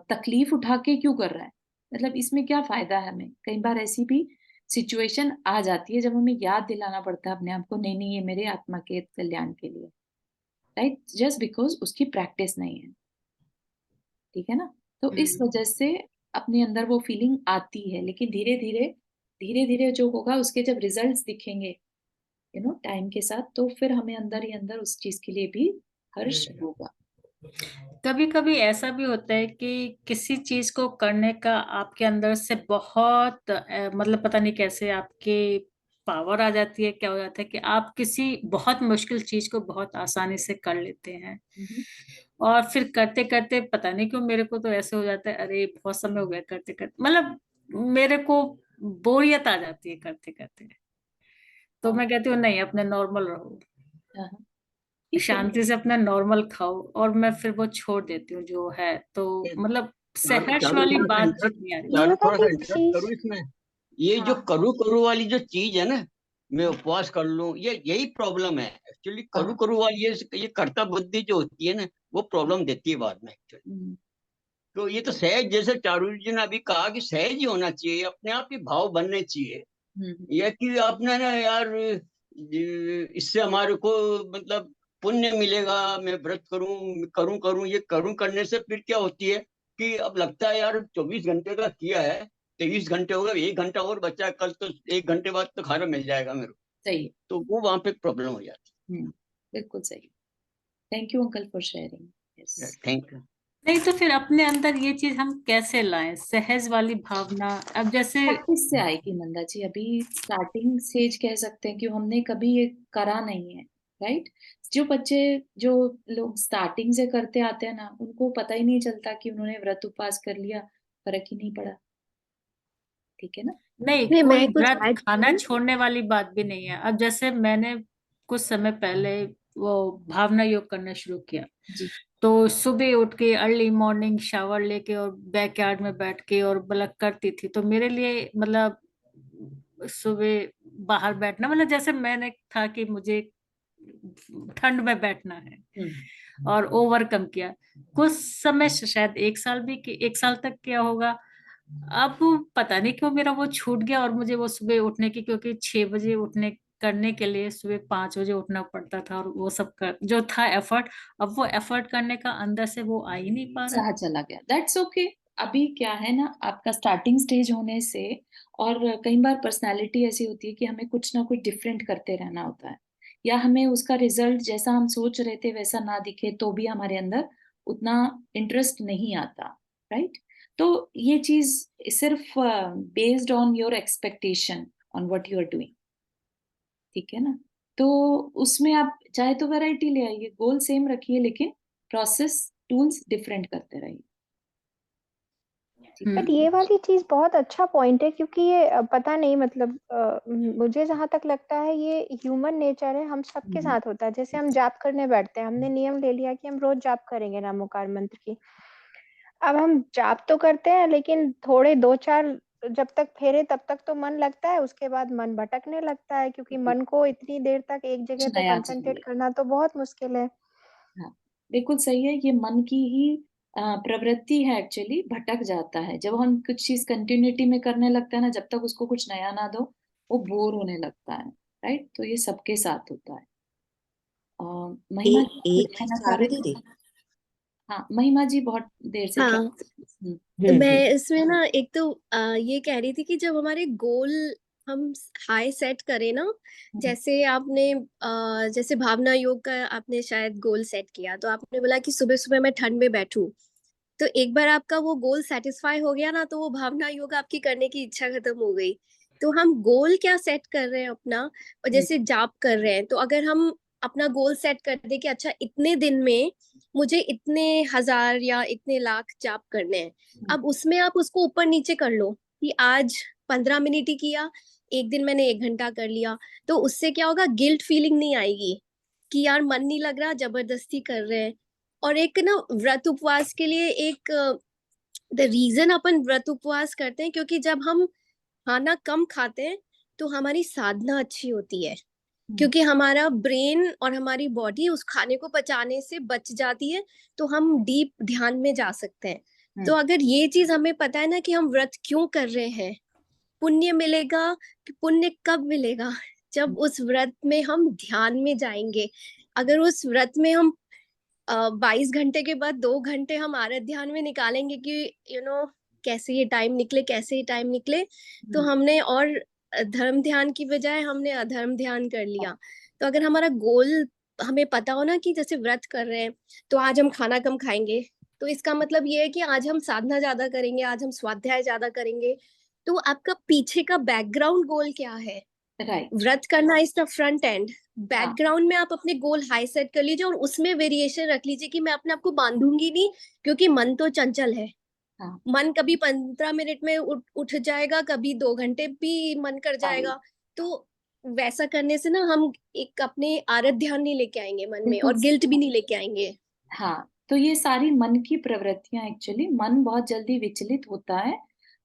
तकलीफ उठा के क्यों कर रहे हैं, मतलब इसमें क्या फायदा है हमें। कई बार ऐसी भी सिचुएशन आ जाती है जब हमें याद दिलाना पड़ता है अपने आप को, नहीं नहीं ये मेरे आत्मा के कल्याण के लिए, राइट, जस्ट बिकॉज उसकी प्रैक्टिस नहीं है। ठीक है ना? तो इस वजह से अपने अंदर वो फीलिंग आती है, लेकिन धीरे धीरे जो होगा उसके जब रिजल्ट्स दिखेंगे, टाइम के साथ, तो फिर हमें अंदर ही अंदर उस चीज के लिए भी हर्ष होगा। कभी कभी ऐसा भी होता है कि किसी चीज को करने का आपके अंदर से बहुत मतलब पता नहीं कैसे आपके पावर आ जाती है, क्या हो जाता है कि आप किसी बहुत मुश्किल चीज को बहुत आसानी से कर लेते हैं, हम्म, और फिर करते करते पता नहीं क्यों मेरे को तो ऐसे हो जाता है, अरे बहुत समय हो गया करते करते, मतलब मेरे को बोरियत आ जाती है करते करते। तो हाँ मैं कहती हूँ नहीं, अपने नॉर्मल रहो, हाँ हाँ, ठीक है। शांति से अपना नॉर्मल खाओ, और मैं फिर वो छोड़ देती हूँ जो है, तो मतलब चारू सहर्ष चारू वाली थोड़ा सा बातचीत इंटरप्ट नहीं आ रही। ये चारू थोड़ा सा वाली इंटरप्ट चीज। करूँ इसमें। ये जो हाँ करू करू वाली जो चीज है ना, मैं उपवास कर लूं, ये यही प्रॉब्लम है एक्चुअली। करू हाँ, करू वाली ये कर्ता बुद्धि जो होती है ना, वो प्रॉब्लम देती है बाद में एक्चुअली। हम्म, तो ये तो सहज, जैसे चारू जी ने अभी कहा कि सहज ही होना चाहिए, अपने आप ही भाव बनने चाहिए। हम्म, यह कि आपने ना यार, इससे हमारे को मतलब पुण्य मिलेगा, मैं व्रत करूं करूं करूं, ये करूं करने से फिर क्या होती है कि अब लगता है यार 24 घंटे का किया है, 23 घंटे हो गए, 1 घंटा और बचा है, कल तो 1 घंटे बाद तो खाना मिल जाएगा मेरे को। सही है। तो वो वहां पे प्रॉब्लम हो जाती बिल्कुल सही। Thank you uncle for sharing. Yes. है। Thank you. नहीं तो फिर अपने अंदर ये चीज हम कैसे लाएं, सहज वाली भावना? अब जैसे प्रैक्टिस से आएगी नंदा जी, अभी स्टार्टिंग स्टेज कह सकते हैं कि हमने कभी ये करा नहीं है, राइट। जो बच्चे, जो लोग स्टार्टिंग से करते आते हैं ना, उनको पता ही नहीं चलता कि उन्होंने व्रत उपवास कर लिया, फर्क ही नहीं पड़ा। ठीक है ना? नहीं, नहीं, कोई मैं कुछ व्रत ऐड खाना करूँ? छोड़ने वाली बात भी नहीं है। अब जैसे मैंने कुछ समय पहले वो भावना योग करना शुरू किया, जी। तो सुबह उठ के अर्ली मॉर्निंग शावर लेके और बैकयार्ड में बैठ के और मतलब करती थी, तो मेरे लिए मतलब सुबह बाहर बैठना, मतलब जैसे मैंने था कि मुझे ठंड में बैठना है, और ओवरकम किया कुछ समय से, शायद 1 साल भी, 1 साल तक किया होगा। अब पता नहीं क्यों मेरा वो छूट गया, और मुझे वो सुबह उठने की, क्योंकि 6 बजे उठने करने के लिए सुबह 5 बजे उठना पड़ता था, और वो सब कर जो था एफर्ट, अब वो एफर्ट करने का अंदर से वो आ ही नहीं पा रहा। उत्साह चला गया, दैट्स ओके। अभी क्या है ना, आपका स्टार्टिंग स्टेज होने से, और कई बार पर्सनालिटी ऐसी होती है कि हमें कुछ ना कुछ डिफरेंट करते रहना होता है, या हमें उसका रिजल्ट जैसा हम सोच रहे थे वैसा ना दिखे तो भी हमारे अंदर उतना इंटरेस्ट नहीं आता, राइट। तो ये चीज सिर्फ based on your expectation on what you are doing, ठीक है ना? तो उसमें आप चाहे तो वैरायटी ले आइए, गोल सेम रखिए, लेकिन प्रोसेस टूल्स डिफरेंट करते रहिए। ठीक है? बट ये वाली चीज बहुत अच्छा पॉइंट है, क्योंकि ये पता नहीं, मतलब मुझे जहां तक लगता है ये ह्यूमन नेचर है, हम सबके हम्म, साथ होता है। जैसे हम जाप करने बैठते हैं, हमने नियम ले लिया कि हम रोज जाप करेंगे नामोकार मंत्र की। अब हम जाप तो करते हैं, लेकिन थोड़े दो चार जब तक फेरे तब तक तो मन लगता है, उसके बाद मन भटकने लगता है, क्योंकि मन को इतनी देर तक एक कुछ जगह पे नया कंसंट्रेट चाहिए। करना तो बहुत मुश्किल है। हाँ, बिल्कुल सही है, ये मन की ही प्रवृत्ति है, एक्चुअली भटक जाता है जब हम कुछ चीज कंटिन्यूटी में करने लगते हैं ना, जब तक उसको कुछ नया ना दो वो बोर होने लगता है, राइट? तो ये सबके साथ होता है। महिमा जी एक कुछ कहना चाह चारू रहे थे? दीदी। हाँ, महिमा जी बहुत देर से क्या? हाँ, मैं इसमें ना एक तो ये कह रही थी कि जब हमारे गोल हम हाई सेट करें ना, जैसे आपने जैसे भावना योग का आपने शायद गोल सेट किया, तो आपने बोला कि सुबह सुबह मैं ठंड में बैठूं, तो एक बार आपका वो गोल सेटिस्फाई हो गया ना, तो वो भावना योग आपकी करने की इच्छा खत्म हो गई। तो हम गोल क्या सेट कर रहे हैं अपना, और जैसे जाप कर रहे हैं, तो अगर हम अपना गोल सेट कर दे कि अच्छा इतने दिन में मुझे इतने हजार या इतने लाख जाप करने हैं, अब उसमें आप उसको ऊपर नीचे कर लो कि आज 15 मिनट ही किया, एक दिन मैंने 1 घंटा कर लिया, तो उससे क्या होगा, गिल्ट फीलिंग नहीं आएगी कि यार मन नहीं लग रहा, जबरदस्ती कर रहे हैं। और एक ना व्रत उपवास के लिए एक द रीजन अपन व्रत उपवास करते हैं, क्योंकि जब हम खाना कम खाते हैं तो हमारी साधना अच्छी होती है, क्योंकि हमारा ब्रेन और हमारी बॉडी उस खाने को पचाने से बच जाती है, तो हम डीप ध्यान में जा सकते हैं। तो अगर ये चीज हमें पता है ना कि हम व्रत क्यों कर रहे हैं, पुण्य मिलेगा, कि पुण्य कब मिलेगा, जब उस व्रत में हम ध्यान में जाएंगे। अगर उस व्रत में हम 22 घंटे के बाद 2 घंटे हम आरत ध्यान में निकालेंगे कि कैसे ये टाइम निकले, कैसे ये टाइम निकले, तो हमने और धर्म ध्यान की बजाय हमने अधर्म ध्यान कर लिया। तो अगर हमारा गोल हमें पता हो ना कि जैसे व्रत कर रहे हैं, तो आज हम खाना कम खाएंगे, तो इसका मतलब ये है कि आज हम साधना ज्यादा करेंगे, आज हम स्वाध्याय ज्यादा करेंगे। तो आपका पीछे का बैकग्राउंड गोल क्या है? राइट, व्रत करना is the front end, background में आप अपने गोल हाई सेट कर लीजिए और उसमें वेरिएशन रख लीजिए कि मैं अपने आप को बांधूंगी नहीं, क्योंकि मन तो चंचल है। हाँ, मन कभी 15 मिनट में उठ जाएगा, कभी 2 घंटे भी मन कर जाएगा। तो वैसा करने से ना हम एक अपने आरत ध्यान नहीं लेके आएंगे मन में, बिल्कुल और गिल्ट भी नहीं लेके आएंगे। हाँ, तो ये सारी मन की प्रवृत्तियां, एक्चुअली मन बहुत जल्दी विचलित होता है,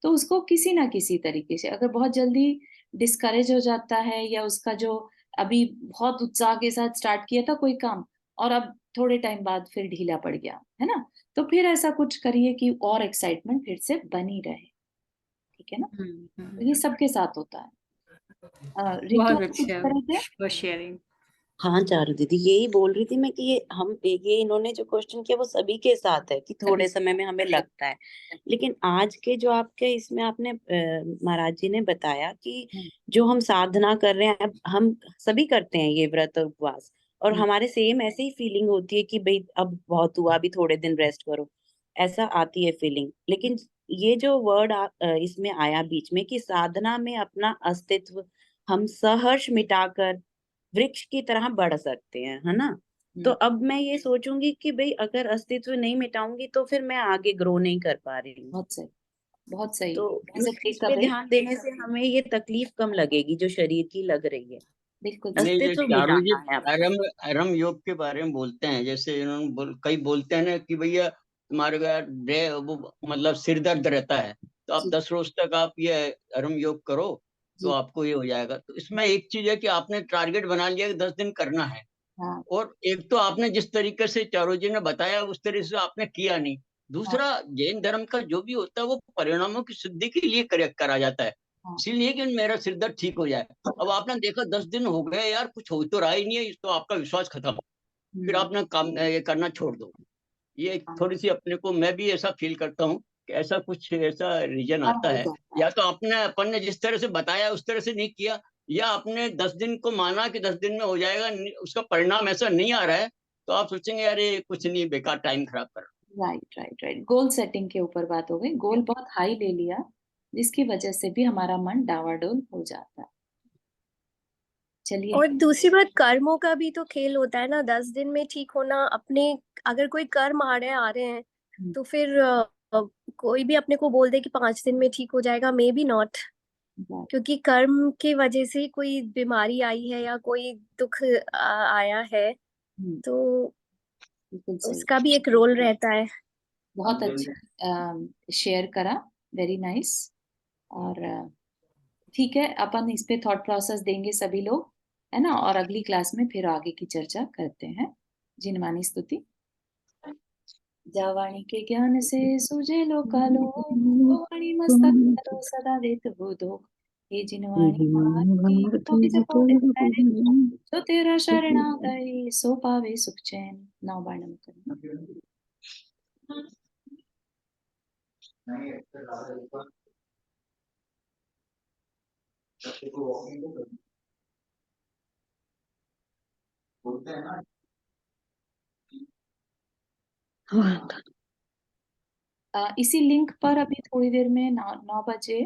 तो उसको किसी ना किसी तरीके से, अगर बहुत जल्दी डिस्करेज हो जाता है, या उसका जो अभी बहुत उत्साह के साथ स्टार्ट किया था कोई काम, और अब थोड़े टाइम बाद फिर ढीला पड़ गया, है ना, तो फिर ऐसा कुछ करिए कि और एक्साइटमेंट फिर से बनी रहे। ठीक है ना? तो ये सबके साथ होता है। रितु बहुत आप कुछ अच्छा कह रहे थे? For sharing. हाँ चारू दीदी, यही बोल रही थी मैं कि ये इन्होंने जो क्वेश्चन किया वो सभी के साथ है कि थोड़े समय में हमें लगता है, लेकिन आज के जो आपके इसमें आपने महाराज जी ने बताया कि जो हम साधना कर रहे हैं, अब हम सभी करते हैं ये व्रत और उपवास, और हमारे सेम ऐसे ही फीलिंग होती है कि भाई अब बहुत हुआ, अभी थोड़े दिन रेस्ट करो, ऐसा आती है फीलिंग। लेकिन ये जो वर्ड इसमें आया बीच में कि साधना में अपना अस्तित्व हम सहर्ष मिटाकर वृक्ष की तरह बढ़ सकते हैं, है ना। तो अब मैं ये सोचूंगी कि भाई अगर अस्तित्व नहीं मिटाऊंगी तो फिर मैं आगे ग्रो नहीं कर पा रही हूँ। बहुत सही, बहुत सही। तो ऐसे इस पे ध्यान देने से हमें ये तकलीफ कम लगेगी जो शरीर की लग रही है। बिल्कुल नहीं, ये अस्तित्व चारू जी मिटाना है अपना। अरम योग के बारे में बोलते हैं, जैसे इन्होंने कई बोलते हैं ना कि भैया तुम्हारे वो मतलब सिर दर्द रहता है, तो आप 10 रोज तक आप ये अरम योग करो, तो आपको ये हो जाएगा। तो इसमें एक चीज है कि आपने टारगेट बना लिया कि 10 दिन करना है, हाँ, और एक तो आपने जिस तरीके से चारू जी ने बताया उस तरीके से आपने किया नहीं। दूसरा, जैन धर्म का जो भी होता है वो परिणामों की सिद्धि के लिए करा जाता है, इसीलिए कि मेरा सिर दर्द ठीक हो जाए। अब आपने देखा 10 दिन हो गए यार, कुछ हो तो रहा ही नहीं है, तो आपका विश्वास खत्म, फिर आपने काम ये करना छोड़ दो। ये थोड़ी सी अपने को, मैं भी ऐसा फील करता हूँ कि ऐसा कुछ ऐसा रीजन आता है, या तो अपन ने जिस तरह से बताया उस तरह से नहीं किया, या आपने 10 दिन को माना कि 10 दिन में हो जाएगा, उसका परिणाम ऐसा नहीं आ रहा है, तो आप सोचेंगे यार ये कुछ नहीं, बेकार टाइम खराब कर। Right right right. Goal setting के ऊपर बात हो गई, गोल बहुत हाई ले लिया, जिसकी वजह से भी हमारा मन डावाडोल हो जाता है। चलिए। और दूसरी बात, कर्मों का भी तो खेल होता है ना, 10 दिन में ठीक होना अपने, अगर कोई कर्म आ रहे हैं तो फिर कोई भी अपने को बोल दे कि 5 दिन में ठीक हो जाएगा, मे बी नॉट, क्योंकि कर्म की वजह से कोई बीमारी आई है या कोई दुख आया है, तो बिल्कुल सही, उसका भी एक रोल रहता है। बहुत अच्छा शेयर करा, वेरी नाइस। और ठीक है, अपन इस पे थॉट प्रोसेस देंगे सभी लोग, है ना, और अगली क्लास में फिर आगे की चर्चा करते हैं। जिनमानी स्तुति। जावाणी के ज्ञान से सूझे लो कालो, वाणी मस्तक करो सदा वेद बोधो। हे जिनवाणी मारती तो भी जपो दिसपैरे जो तेरा शरणागए सो पावे सुख चैन। नाउ बाणम करना। इसी लिंक पर अभी थोड़ी देर में 9 बजे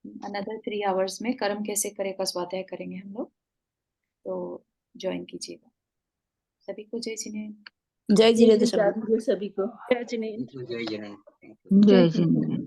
अनदर 3 आवर्स में कर्म कैसे करे का स्वाध्याय करेंगे हम लोग, तो ज्वाइन कीजिएगा। सभी को जय जिनेन्द्र। जय जय जिनेन्द्र श्री सभी को। राधे सभी को। जय जिनेन्द्र। जय जिनेन्द्र। जय जिनेन्द्र।